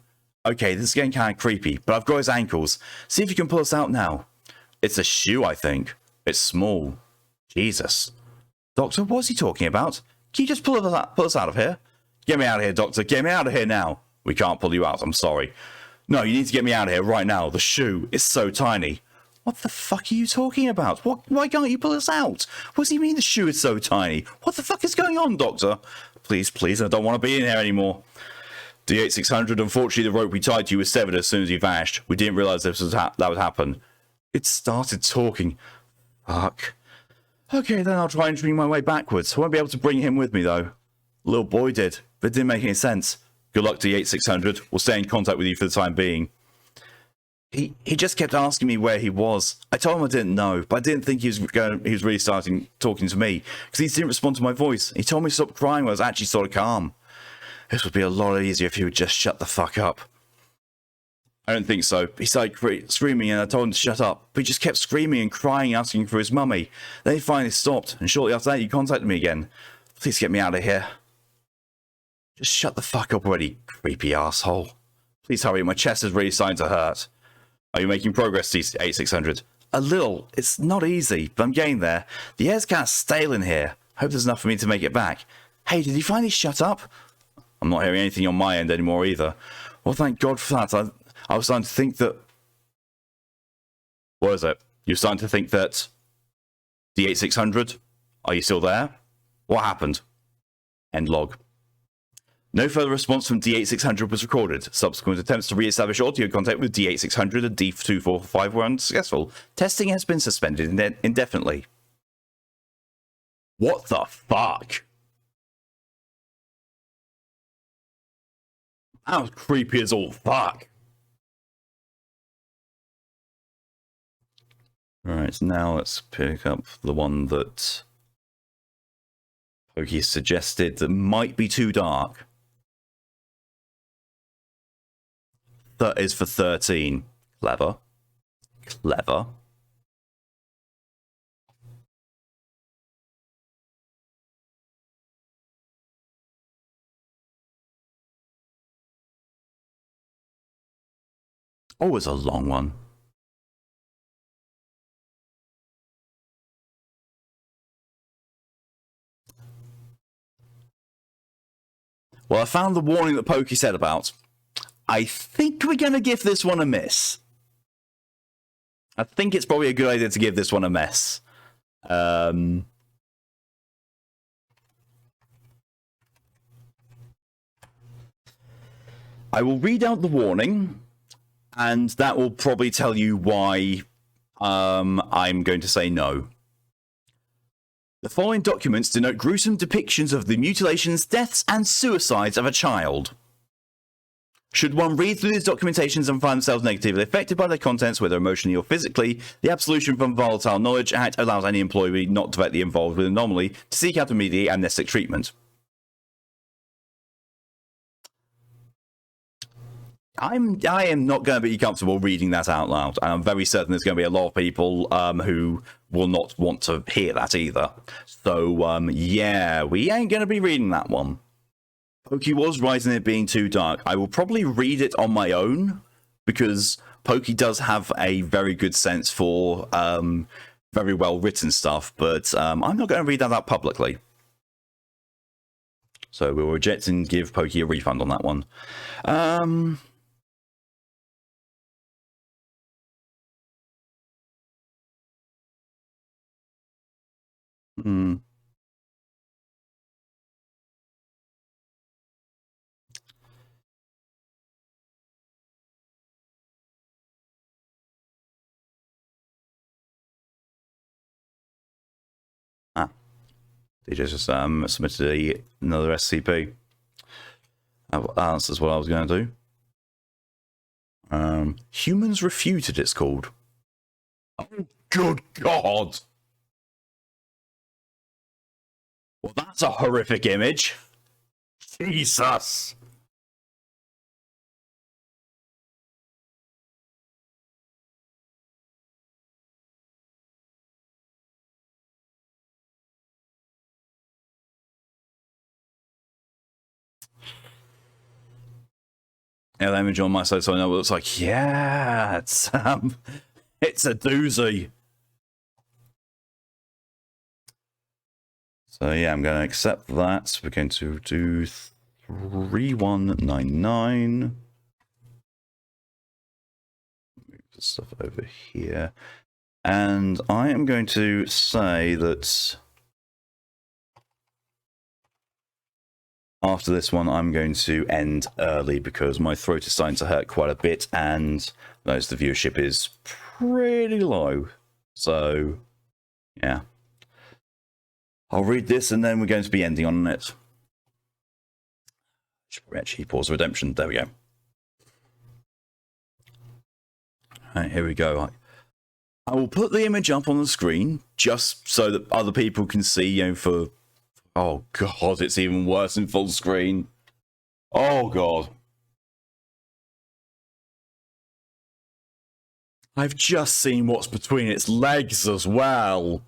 Okay, this is getting kind of creepy, but I've got his ankles. See if you can pull us out now. It's a shoe, I think. It's small. Jesus. Doctor, what's he talking about? Can you just pull us out of here? Get me out of here, Doctor. Get me out of here now. We can't pull you out, I'm sorry. No, you need to get me out of here right now. The shoe is so tiny. What the fuck are you talking about? Why can't you pull us out? What does he mean the shoe is so tiny? What the fuck is going on, Doctor? Please, I don't want to be in here anymore. D8600, unfortunately the rope we tied to you was severed as soon as you vanished. We didn't realise that would happen. It started talking. Fuck. Okay, then I'll try and dream my way backwards. I won't be able to bring him with me, though. Little boy did, but it didn't make any sense. Good luck, D8600. We'll stay in contact with you for the time being. He just kept asking me where he was. I told him I didn't know, but I didn't think he was really starting talking to me, because he didn't respond to my voice. He told me to stop crying when I was actually sort of calm. This would be a lot easier if he would just shut the fuck up. I don't think so. He started screaming and I told him to shut up, but he just kept screaming and crying, asking for his mummy. Then he finally stopped, and shortly after that he contacted me again. Please get me out of here. Just shut the fuck up already, creepy asshole. Please hurry, my chest is really starting to hurt. Are you making progress, D8600? A little. It's not easy, but I'm getting there. The air's kind of stale in here. Hope there's enough for me to make it back. Hey, did he finally shut up? I'm not hearing anything on my end anymore either. Well, thank God for that. I was starting to think that... What is it? You're starting to think that... D8600? Are you still there? What happened? End log. No further response from D8600 was recorded. Subsequent attempts to re-establish audio contact with D8600 and D245 were unsuccessful. Testing has been suspended indefinitely. What the fuck? That was creepy as all fuck. Alright, so now let's pick up the one that Pokey suggested that might be too dark. That is for 13. Clever. Clever. Always a long one. Well, I found the warning that Pokey said about. I think we're going to give this one a miss. I think it's probably a good idea to give this one a miss. I will read out the warning, and that will probably tell you why I'm going to say no. The following documents denote gruesome depictions of the mutilations, deaths, and suicides of a child. Should one read through these documentations and find themselves negatively affected by their contents, whether emotionally or physically, the Absolution from Volatile Knowledge Act allows any employee not directly involved with an anomaly to seek out immediate amnestic treatment. I am not going to be comfortable reading that out loud, and I'm very certain there's going to be a lot of people who will not want to hear that either. So, yeah, we ain't going to be reading that one. Pokey was right in it being too dark. I will probably read it on my own, because Pokey does have a very good sense for very well written stuff, but I'm not going to read that out publicly. So we'll reject and give Pokey a refund on that one. DJ just submitted another SCP. That answers what I was going to do. Humans Refuted, it's called. Oh, good God! Well, that's a horrific image. Jesus! Yeah, the image on my side, so I know what it looks like. Yeah, it's a doozy. So yeah, I'm going to accept that. We're going to do 3199. Move the stuff over here. And I am going to say that after this one, I'm going to end early because my throat is starting to hurt quite a bit, and notice the viewership is pretty low. So, yeah. I'll read this, and then we're going to be ending on it. Should actually pause redemption. There we go. All right, here we go. I will put the image up on the screen just so that other people can see, you know, for... Oh, God, it's even worse in full screen. Oh, God. I've just seen what's between its legs as well.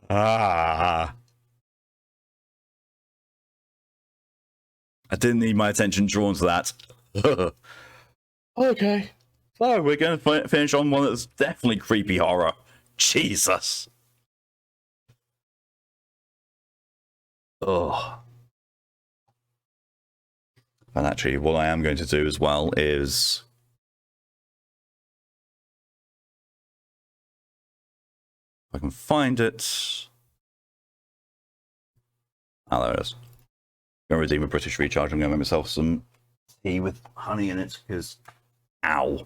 Ah. I didn't need my attention drawn to that. Okay. So, we're going to finish on one that's definitely creepy horror. Jesus. Ugh. And actually, what I am going to do as well is... if I can find it... Ah, there it is. I'm going to redeem a British recharge. I'm going to make myself some tea with honey in it, because... Ow.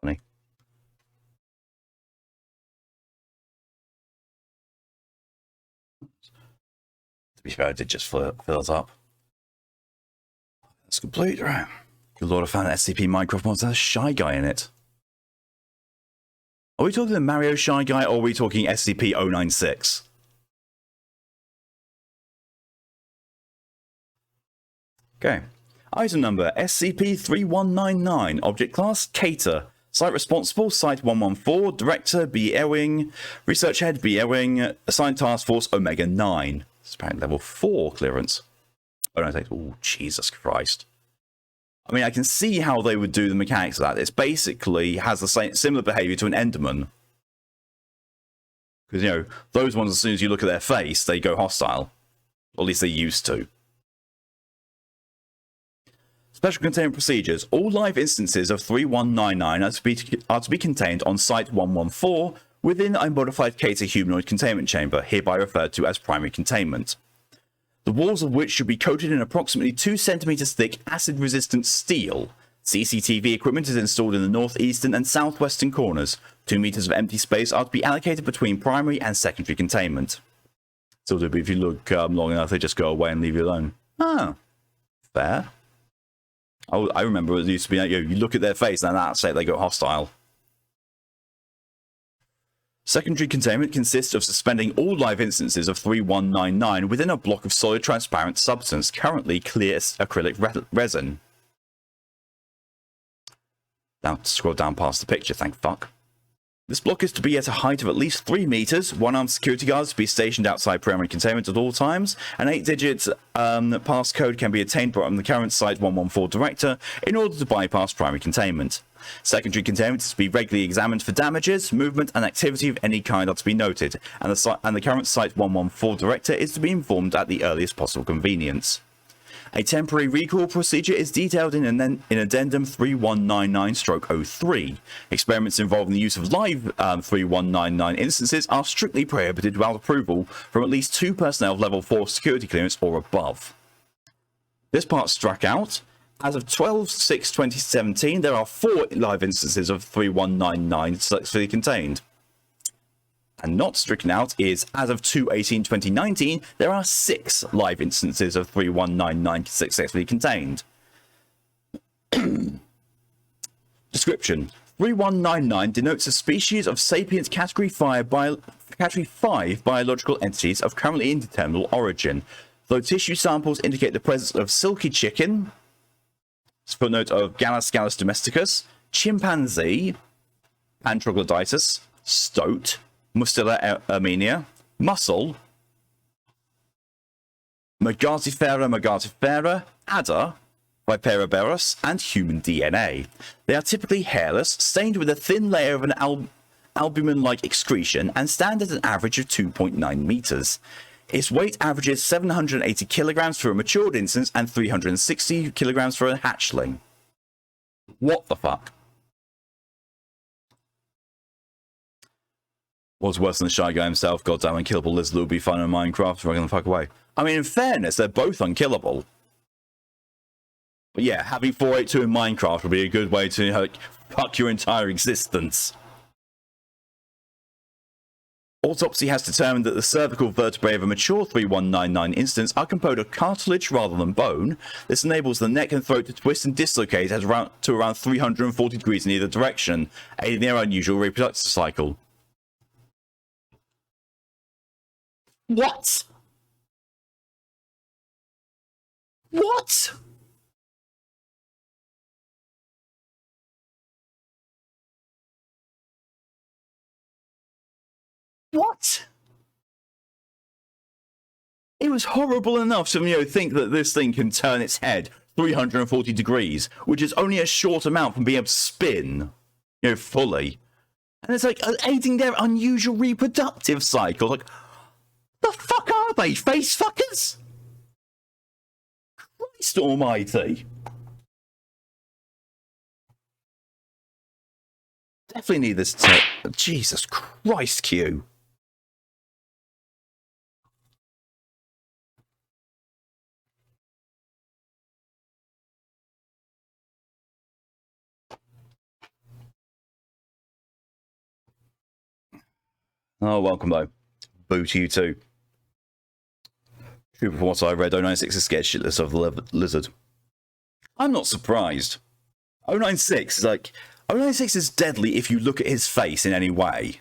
Funny. To be fair, I did just fill it up. That's complete, right? Good lord, I found an SCP Minecraft mod that has Shy Guy in it. Are we talking the Mario Shy Guy, or are we talking SCP-096? Okay. Item number SCP-3199. Object class Cater. Site responsible Site 114. Director B. Ewing. Research Head B. Ewing. Assigned Task Force Omega 9. It's apparently level 4 clearance. Oh, Jesus Christ. I mean, I can see how they would do the mechanics of that. It's basically has the same similar behavior to an Enderman. Because, you know, those ones, as soon as you look at their face, they go hostile. Or at least they used to. Special containment procedures. All live instances of 3199 are to be contained on Site 114 within a modified Cater humanoid containment chamber, hereby referred to as primary containment. The walls of which should be coated in approximately 2 centimeters thick acid-resistant steel. CCTV equipment is installed in the northeastern and southwestern corners. 2 meters of empty space are to be allocated between primary and secondary containment. So if you look long enough, they just go away and leave you alone. Ah, fair. I remember it used to be like, you look at their face and that's it, they go hostile. Secondary containment consists of suspending all live instances of 3199 within a block of solid transparent substance, currently clear acrylic resin. Now, scroll down past the picture, thank fuck. This block is to be at a height of at least 3 meters, one-armed security guards to be stationed outside primary containment at all times, an 8-digit passcode can be attained from the current Site 114 director in order to bypass primary containment. Secondary containment is to be regularly examined for damages, movement, and activity of any kind are to be noted, and the current Site 114 director is to be informed at the earliest possible convenience. A temporary recall procedure is detailed in Addendum 3199/03. Experiments involving the use of live 3199 instances are strictly prohibited without approval from at least 2 personnel of level 4 security clearance or above. This part struck out. As of 12/6/2017, there are 4 live instances of 3199 successfully contained. And not stricken out is, as of 2/18/2019, there are 6 live instances of 3199 successfully contained. Description: 3199 denotes a species of sapient Category 5 biological entities of currently indeterminate origin, though tissue samples indicate the presence of silky chicken, footnote of Gallus domesticus, chimpanzee, Antroglodytes, stoat, Mustela armenia, mussel, Megatifera, adder, Vipera and human DNA. They are typically hairless, stained with a thin layer of an albumin-like excretion, and stand at an average of 2.9 meters. Its weight averages 780 kilograms for a matured instance and 360 kilograms for a hatchling. What the fuck? What's worse than the Shy Guy himself? Goddamn unkillable lizard will be fun in Minecraft, running the fuck away. I mean, in fairness, they're both unkillable. But yeah, having 482 in Minecraft would be a good way to, like, fuck your entire existence. Autopsy has determined that the cervical vertebrae of a mature 3199 instance are composed of cartilage rather than bone. This enables the neck and throat to twist and dislocate at around 340 degrees in either direction, aiding their unusual reproductive cycle. What? What? What? It was horrible enough to, think that this thing can turn its head 340 degrees, which is only a short amount from being able to spin, fully. And it's like aiding their unusual reproductive cycle. Like, the fuck are they? Face fuckers? Christ almighty. Definitely need this Jesus Christ, Q. Oh, welcome though. Boo to you too. True, from what I read, 096 is scared shitless of the lizard. I'm not surprised. 096 is like... 096 is deadly if you look at his face in any way.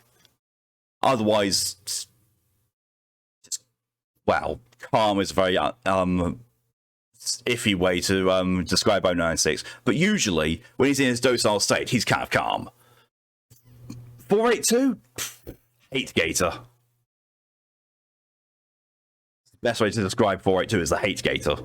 Otherwise... well, calm is a very iffy way to describe 096. But usually, when he's in his docile state, he's kind of calm. 482? Hate gator. Best way to describe 482 is the hate gator.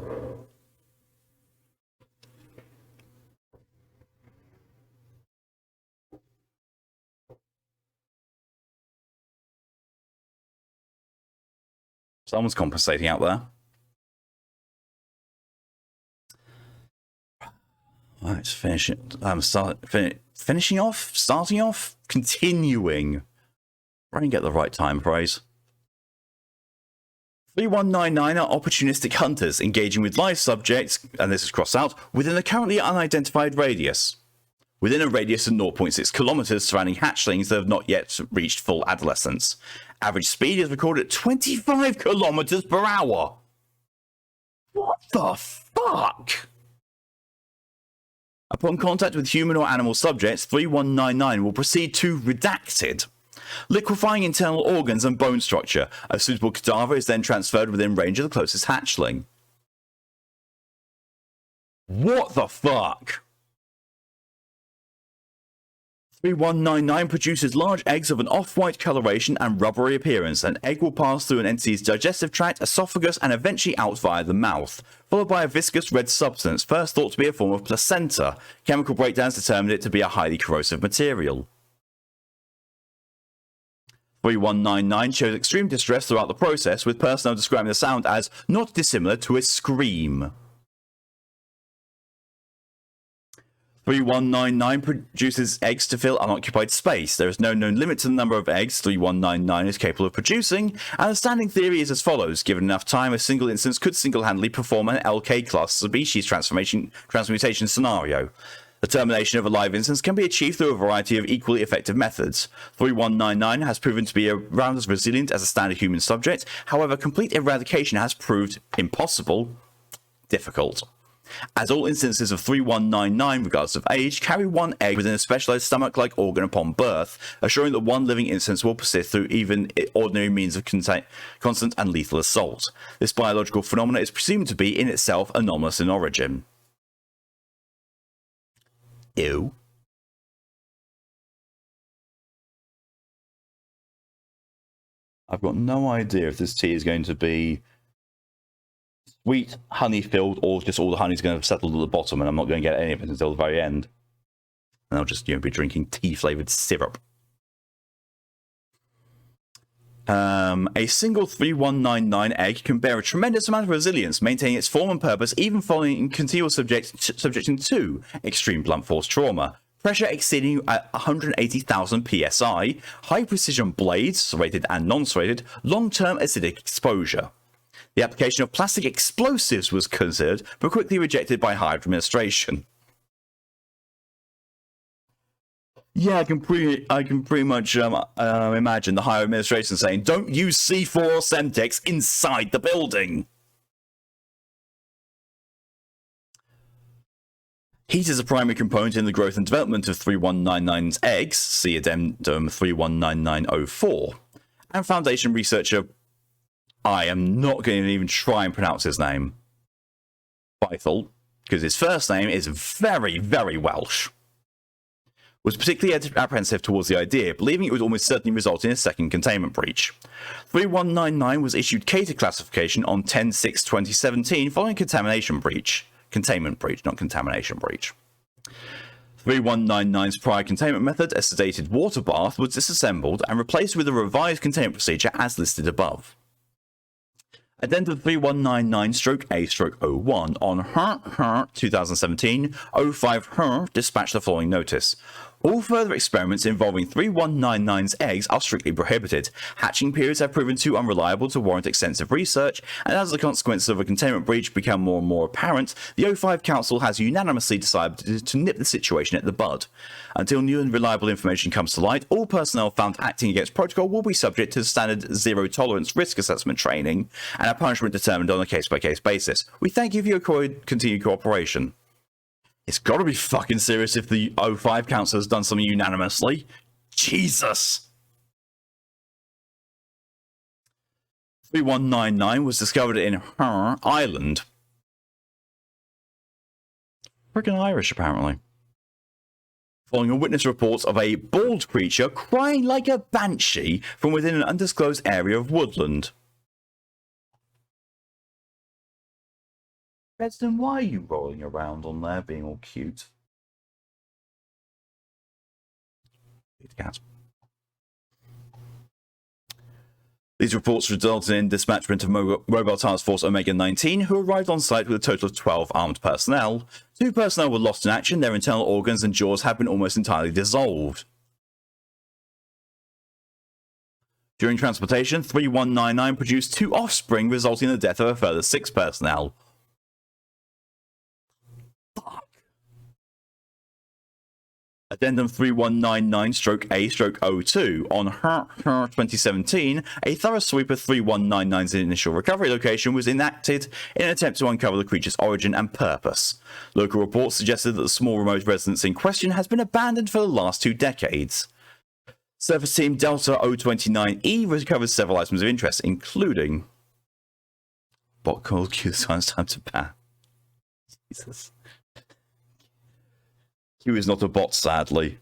Someone's compensating out there. Right, finish it. Finishing off? Starting off? Continuing. I didn't get the right time phrase. 3199 are opportunistic hunters engaging with live subjects, and this is crossed out, within a currently unidentified radius. Within a radius of 0.6 kilometers surrounding hatchlings that have not yet reached full adolescence. Average speed is recorded at 25 kilometers per hour. What the fuck? Upon contact with human or animal subjects, 3199 will proceed to redacted, liquefying internal organs and bone structure. A suitable cadaver is then transferred within range of the closest hatchling. What the fuck? 3199 produces large eggs of an off-white coloration and rubbery appearance. An egg will pass through an entity's digestive tract, esophagus, and eventually out via the mouth, followed by a viscous red substance, first thought to be a form of placenta. Chemical breakdowns determined it to be a highly corrosive material. 3199 shows extreme distress throughout the process, with personnel describing the sound as not dissimilar to a scream. 3199 produces eggs to fill unoccupied space. There is no known limit to the number of eggs 3199 is capable of producing, and the standing theory is as follows. Given enough time, a single instance could single-handedly perform an LK-class species transmutation scenario. The termination of a live instance can be achieved through a variety of equally effective methods. 3199 has proven to be around as resilient as a standard human subject. However, complete eradication has proved impossible, difficult, as all instances of 3199, regardless of age, carry one egg within a specialized stomach-like organ upon birth, assuring that one living instance will persist through even ordinary means of constant and lethal assault. This biological phenomenon is presumed to be in itself anomalous in origin. Ew. I've got no idea if this tea is going to be sweet, honey-filled, or just all the honey's going to settle to the bottom, and I'm not going to get any of it until the very end. And I'll just, be drinking tea-flavoured syrup. A single 3199 egg can bear a tremendous amount of resilience, maintaining its form and purpose even following continual subjection to extreme blunt force trauma. Pressure exceeding 180,000 psi, high-precision blades, serrated and non-serrated, long-term acidic exposure. The application of plastic explosives was considered, but quickly rejected by higher administration. Yeah, I can pretty much imagine the higher administration saying, "Don't use C4 or Semtex inside the building." Heat is a primary component in the growth and development of 3199's eggs. See Addendum 319904. And Foundation researcher, I am not going to even try and pronounce his name, Bythel, because his first name is very, very Welsh, was particularly apprehensive towards the idea, believing it would almost certainly result in a second containment breach. 3199 was issued Cater classification on 10/6/2017 following contamination breach. Containment breach, not contamination breach. 3199's prior containment method, a sedated water bath, was disassembled and replaced with a revised containment procedure as listed above. Addendum 3199-A-01 on 2017 05 dispatched the following notice. All further experiments involving 3199's eggs are strictly prohibited. Hatching periods have proven too unreliable to warrant extensive research, and as the consequences of a containment breach become more and more apparent, the 05 Council has unanimously decided to nip the situation at the bud. Until new and reliable information comes to light, all personnel found acting against protocol will be subject to the standard zero-tolerance risk assessment training, and a punishment determined on a case-by-case basis. We thank you for your continued cooperation. It's got to be fucking serious if the 05 Council has done something unanimously. Jesus! 3199 was discovered in Ireland. Freaking Irish, apparently. Following a witness report of a bald creature crying like a banshee from within an undisclosed area of woodland. Redstone, why are you rolling around on there being all cute? Cat. These reports resulted in dispatchment of Mobile Task Force Omega-19, who arrived on site with a total of 12 armed personnel. 2 personnel were lost in action, their internal organs and jaws have been almost entirely dissolved. During transportation, 3199 produced 2 offspring, resulting in the death of a further 6 personnel. Fuck. Addendum 3199-A-02 on 2017, a thorough sweep of 3199's initial recovery location was enacted in an attempt to uncover the creature's origin and purpose. Local reports suggested that the small remote residence in question has been abandoned for the last 2 decades. Surface Team Delta 029E recovered several items of interest, including bot called Q science time to ban. Jesus. Q is not a bot, sadly.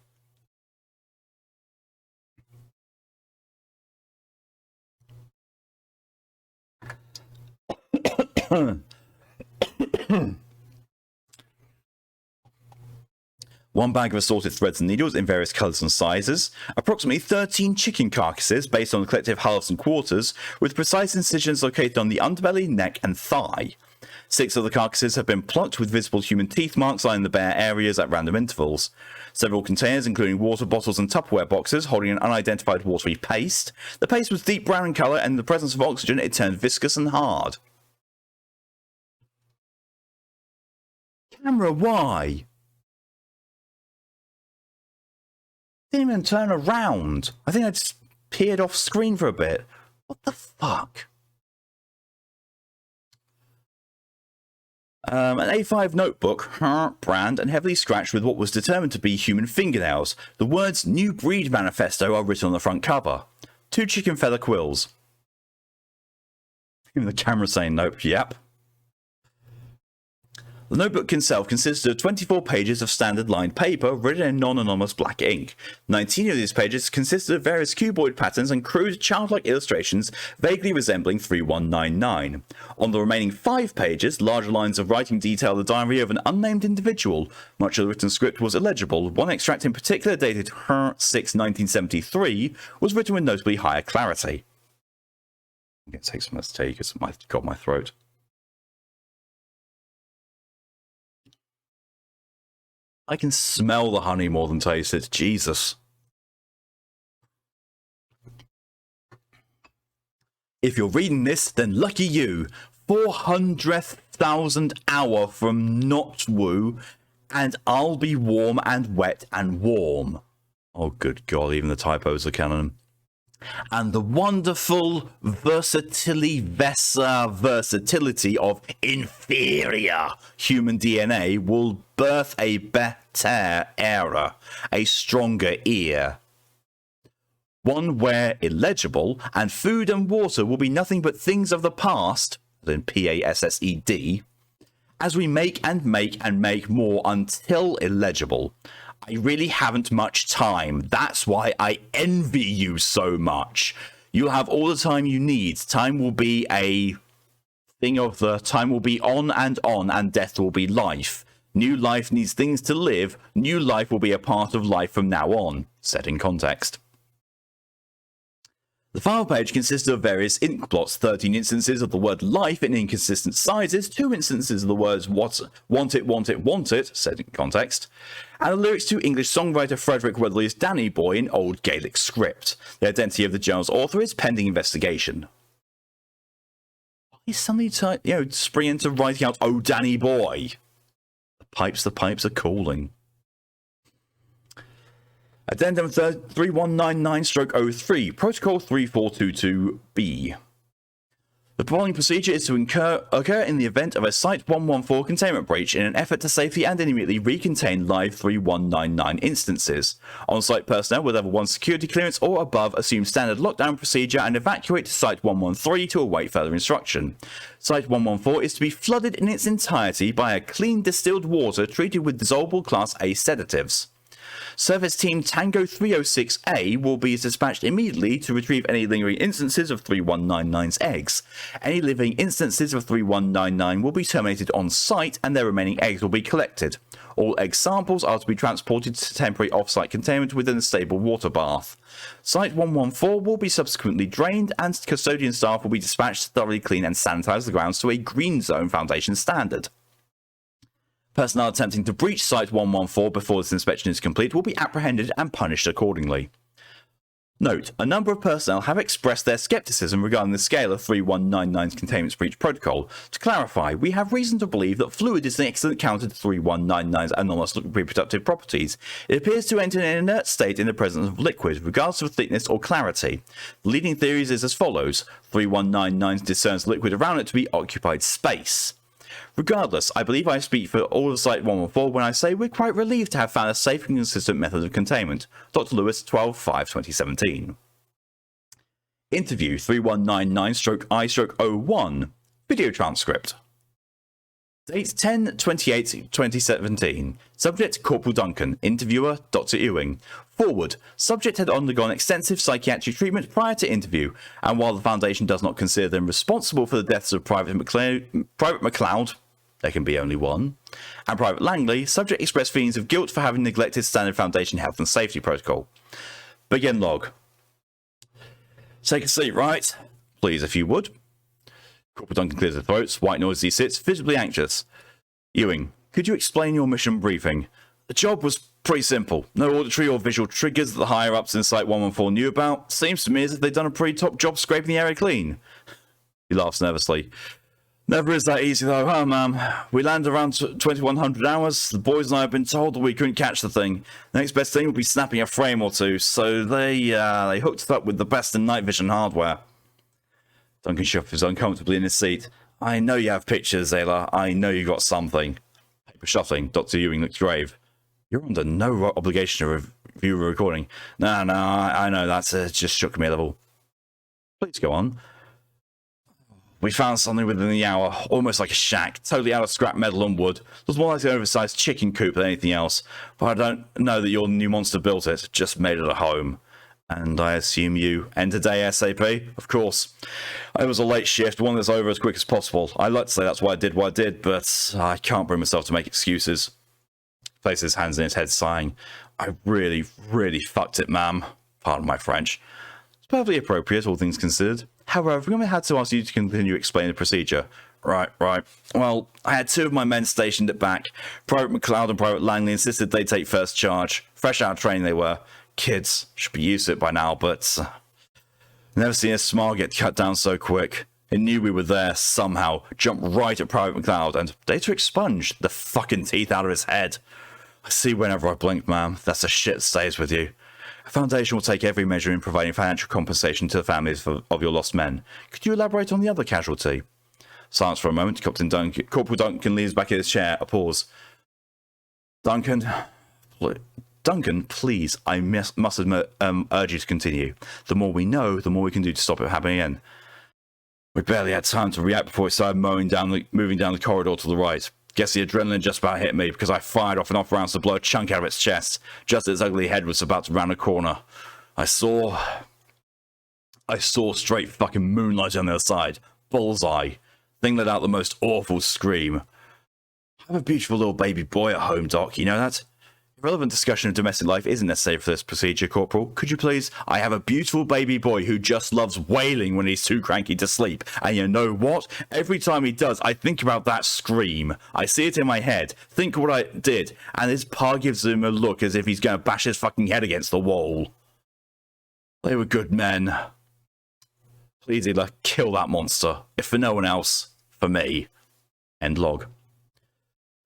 One bag of assorted threads and needles in various colours and sizes, approximately 13 chicken carcasses based on the collective halves and quarters, with precise incisions located on the underbelly, neck and thigh. 6 of the carcasses have been plucked with visible human teeth marks lining the bare areas at random intervals. Several containers, including water bottles and Tupperware boxes, holding an unidentified watery paste. The paste was deep brown in colour, and in the presence of oxygen it turned viscous and hard. Camera, why? Didn't even turn around. I think I just peered off screen for a bit. What the fuck? An A5 notebook, brand, and heavily scratched with what was determined to be human fingernails. The words New Breed Manifesto are written on the front cover. 2 chicken feather quills. Even the camera saying nope, yep. The notebook itself consisted of 24 pages of standard lined paper written in non-anonymous black ink. 19 of these pages consisted of various cuboid patterns and crude childlike illustrations vaguely resembling 3199. On the remaining 5 pages, larger lines of writing detailed the diary of an unnamed individual. Much of the written script was illegible. One extract in particular, dated 6/1973, was written with notably higher clarity. I'm going to take some of this tea because I've got my throat. I can smell the honey more than taste it. Jesus. If you're reading this, then lucky you. 400,000 hour from not woo, and I'll be warm and wet and warm. Oh, good God, even the typos are canon. And the wonderful versatility of inferior human DNA will birth a better era, a stronger ear. One where illegible and food and water will be nothing but things of the past, then PASSED, as we make and make and make more until illegible. I really haven't much time. That's why I envy you so much. You'll have all the time you need. Time will be a thing of the time will be on, and death will be life. New life needs things to live. New life will be a part of life from now on. Set in context. The file page consisted of various ink blots, 13 instances of the word life in inconsistent sizes, 2 instances of the words want it, set in context, and the lyrics to English songwriter Frederick Weatherly's Danny Boy in Old Gaelic script. The identity of the journal's author is pending investigation. He's suddenly springing into writing out, "Oh, Danny Boy." The pipes are calling. Addendum 3199-03, Protocol 3422B. The following procedure is to occur in the event of a Site 114 containment breach in an effort to safely and immediately recontain live 3199 instances. On-site personnel with level 1 security clearance or above assume standard lockdown procedure and evacuate to Site 113 to await further instruction. Site 114 is to be flooded in its entirety by a clean distilled water treated with dissolvable Class A sedatives. Service Team Tango 306A will be dispatched immediately to retrieve any lingering instances of 3199's eggs. Any living instances of 3199 will be terminated on site and their remaining eggs will be collected. All egg samples are to be transported to temporary off-site containment within a stable water bath. Site 114 will be subsequently drained and custodian staff will be dispatched to thoroughly clean and sanitize the grounds to a Green Zone Foundation standard. Personnel attempting to breach Site 114 before this inspection is complete will be apprehended and punished accordingly. Note, a number of personnel have expressed their skepticism regarding the scale of 3199's containment breach protocol. To clarify, we have reason to believe that fluid is an excellent counter to 3199's anomalous reproductive properties. It appears to enter an inert state in the presence of liquid, regardless of thickness or clarity. The leading theories is as follows. 3199 discerns liquid around it to be occupied space. Regardless, I believe I speak for all of Site-114 when I say we're quite relieved to have found a safe and consistent method of containment. Dr. Lewis, 12/5/2017. Interview 3199-I-01. Video transcript. Date 10/28/2017. Subject Corporal Duncan. Interviewer Dr. Ewing. Forward. Subject had undergone extensive psychiatric treatment prior to interview, and while the Foundation does not consider them responsible for the deaths of Private McLeod, there can be only one, and Private Langley, subject expressed feelings of guilt for having neglected standard Foundation health and safety protocol. Begin log. Take a seat, right? Please, if you would. Corporal Duncan clears the throats, white noise as he sits, visibly anxious. Ewing, could you explain your mission briefing? The job was pretty simple. No auditory or visual triggers that the higher-ups in Site-114 knew about. Seems to me as if they'd done a pretty top job scraping the area clean. He laughs nervously. Never is that easy though, huh, ma'am? We land around 2100 hours. The boys and I have been told that we couldn't catch the thing. The next best thing would be snapping a frame or two, so they hooked us up with the best in night vision hardware. Duncan shuffles uncomfortably in his seat. I know you have pictures, Ayla. I know you got something. Paper shuffling. Dr. Ewing looks grave. You're under no obligation to review a recording. No, I know, that's just shook me a little. Please go on. We found something within the hour, almost like a shack, totally out of scrap metal and wood. It was more like an oversized chicken coop than anything else, but I don't know that your new monster built it, just made it a home. And I assume you entered ASAP? Of course. It was a late shift, one that's over as quick as possible. I'd like to say that's why I did what I did, but I can't bring myself to make excuses. Places his hands in his head, sighing. I really, really fucked it, ma'am. Pardon my French. It's perfectly appropriate, all things considered. However, I'm going to have to ask you to continue explaining the procedure. Right. Well, I had two of my men stationed at back. Private McLeod and Private Langley insisted they'd take first charge. Fresh out of training they were. Kids. Should be used to it by now, but... never seen a smile get cut down so quick. It knew we were there, somehow. Jumped right at Private McLeod, and data expunged the fucking teeth out of his head. I see whenever I blink, ma'am. That's the shit that stays with you. The Foundation will take every measure in providing financial compensation to the families of your lost men. Could you elaborate on the other casualty? Silence for a moment. Corporal Duncan leans back in his chair. A pause. Duncan, please, I must urge you to continue. The more we know, the more we can do to stop it happening again. We barely had time to react before it started moving down the corridor to the right. Guess the adrenaline just about hit me because I fired off enough rounds to blow a chunk out of its chest, just as its ugly head was about to round a corner. I saw straight fucking moonlight on the other side. Bullseye. Thing let out the most awful scream. I have a beautiful little baby boy at home, Doc, you know that? Relevant discussion of domestic life isn't necessary for this procedure, Corporal. Could you please? I have a beautiful baby boy who just loves wailing when he's too cranky to sleep. And you know what? Every time he does, I think about that scream. I see it in my head. Think what I did. And his pa gives him a look as if he's going to bash his fucking head against the wall. They were good men. Please, Ela, kill that monster. If for no one else, for me. End log.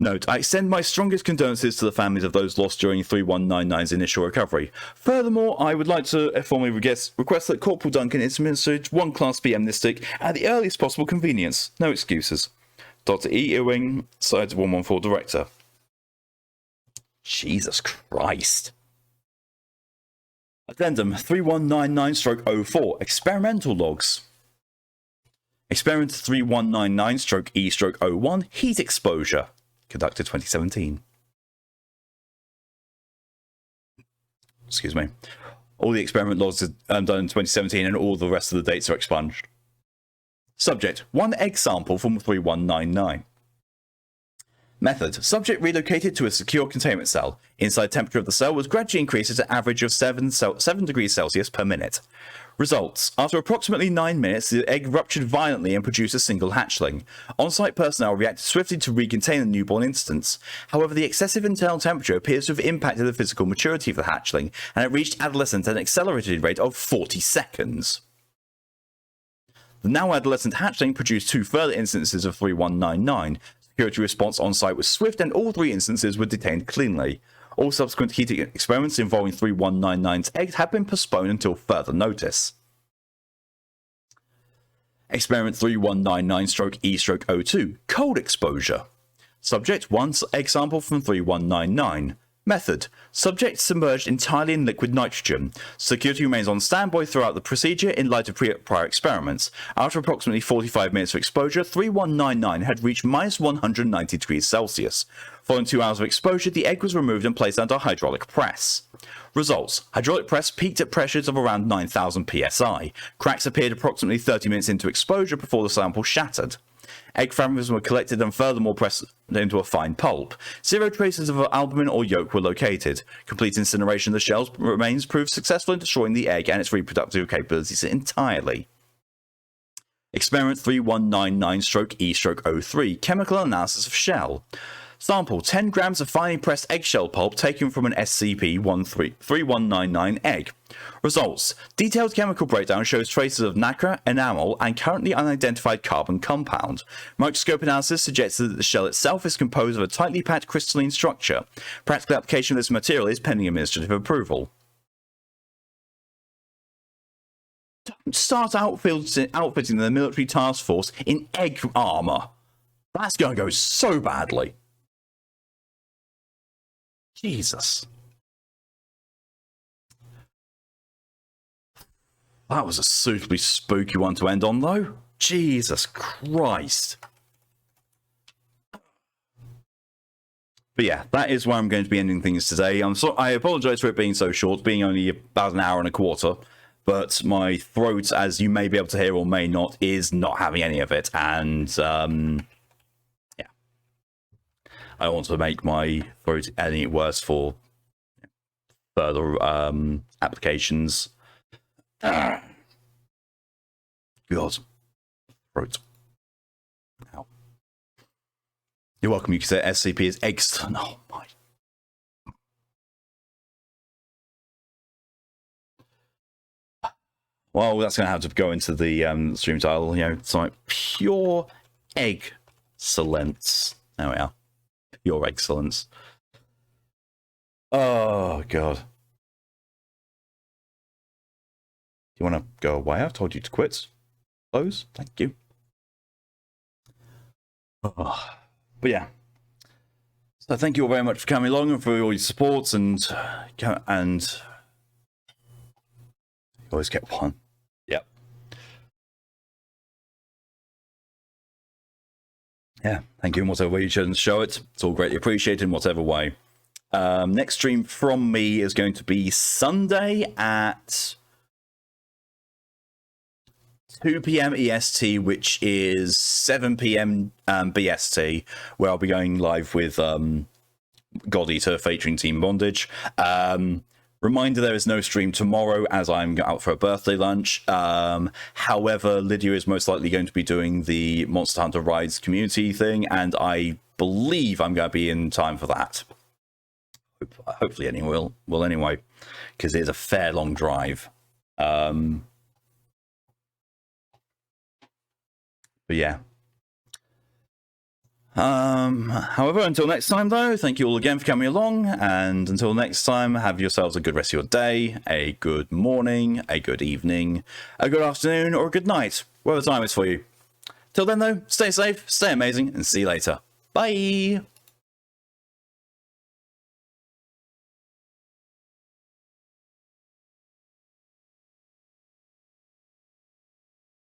Note, I extend my strongest condolences to the families of those lost during 3199's initial recovery. Furthermore, I would like to formally request that Corporal Duncan is administered one Class B amnestic at the earliest possible convenience. No excuses. Dr. E. Ewing, Site-114 Director. Jesus Christ. Addendum 3199-04, Experimental Logs. Experiment 3199-E-01, Heat Exposure. Conducted 2017. Excuse me. All the experiment logs are done in 2017 and all the rest of the dates are expunged. Subject, one egg sample from 3199. Method. Subject relocated to a secure containment cell. Inside temperature of the cell was gradually increased at an average of 7 degrees Celsius per minute. Results. After approximately 9 minutes, the egg ruptured violently and produced a single hatchling. On-site personnel reacted swiftly to recontain the newborn instance. However, the excessive internal temperature appears to have impacted the physical maturity of the hatchling, and it reached adolescence at an accelerated rate of 40 seconds. The now adolescent hatchling produced 2 further instances of 3199. Security response on-site was swift, and all 3 instances were detained cleanly. All subsequent heating experiments involving 3199's eggs have been postponed until further notice. Experiment 3199-E-02, cold exposure. Subject 1 egg sample from 3199. Method. Subject submerged entirely in liquid nitrogen. Security remains on standby throughout the procedure in light of prior experiments. After approximately 45 minutes of exposure, 3199 had reached minus 190 degrees Celsius. Following 2 hours of exposure, the egg was removed and placed under hydraulic press. Results. Hydraulic press peaked at pressures of around 9,000 psi. Cracks appeared approximately 30 minutes into exposure before the sample shattered. Egg fragments were collected and furthermore pressed into a fine pulp. 0 traces of albumin or yolk were located. Complete incineration of the shell's remains proved successful in destroying the egg and its reproductive capabilities entirely. Experiment 3199-E-03, chemical analysis of shell. Sample 10 grams of finely pressed eggshell pulp taken from an SCP-3199 egg. Results. Detailed chemical breakdown shows traces of nacre, enamel, and currently unidentified carbon compound. Microscope analysis suggests that the shell itself is composed of a tightly packed crystalline structure. Practical application of this material is pending administrative approval. Don't start outfitting the military task force in egg armor. That's going to go so badly. Jesus. That was a suitably spooky one to end on, though. Jesus Christ. But yeah, that is where I'm going to be ending things today. I apologise for it being so short, being only about an hour and a quarter. But my throat, as you may be able to hear or may not, is not having any of it. And, yeah. I don't want to make my throat any worse for further applications. God. Throat. Ow. You're welcome. You can say SCP is excellent. Oh my. Well, that's going to have to go into the stream title. You know, it's like pure EGGcellence. There we are. Pure EGGcellence. Oh God. Do you want to go away? I've told you to quit. Close. Thank you. Oh. But yeah. So thank you all very much for coming along and for all your support and you always get one. Yep. Yeah. Thank you in whatever way you chose to show it. It's all greatly appreciated in whatever way. Next stream from me is going to be Sunday at 2 p.m. EST, which is 7 p.m. BST, where I'll be going live with God Eater featuring Team Bondage. Reminder, there is no stream tomorrow as I'm out for a birthday lunch. However, Lydia is most likely going to be doing the Monster Hunter Rides community thing, and I believe I'm going to be in time for that. Hopefully anyone will anyway, because it is a fair long drive. But yeah. However, until next time, though, thank you all again for coming along. And until next time, have yourselves a good rest of your day, a good morning, a good evening, a good afternoon, or a good night, whatever time is for you. Till then, though, stay safe, stay amazing, and see you later. Bye!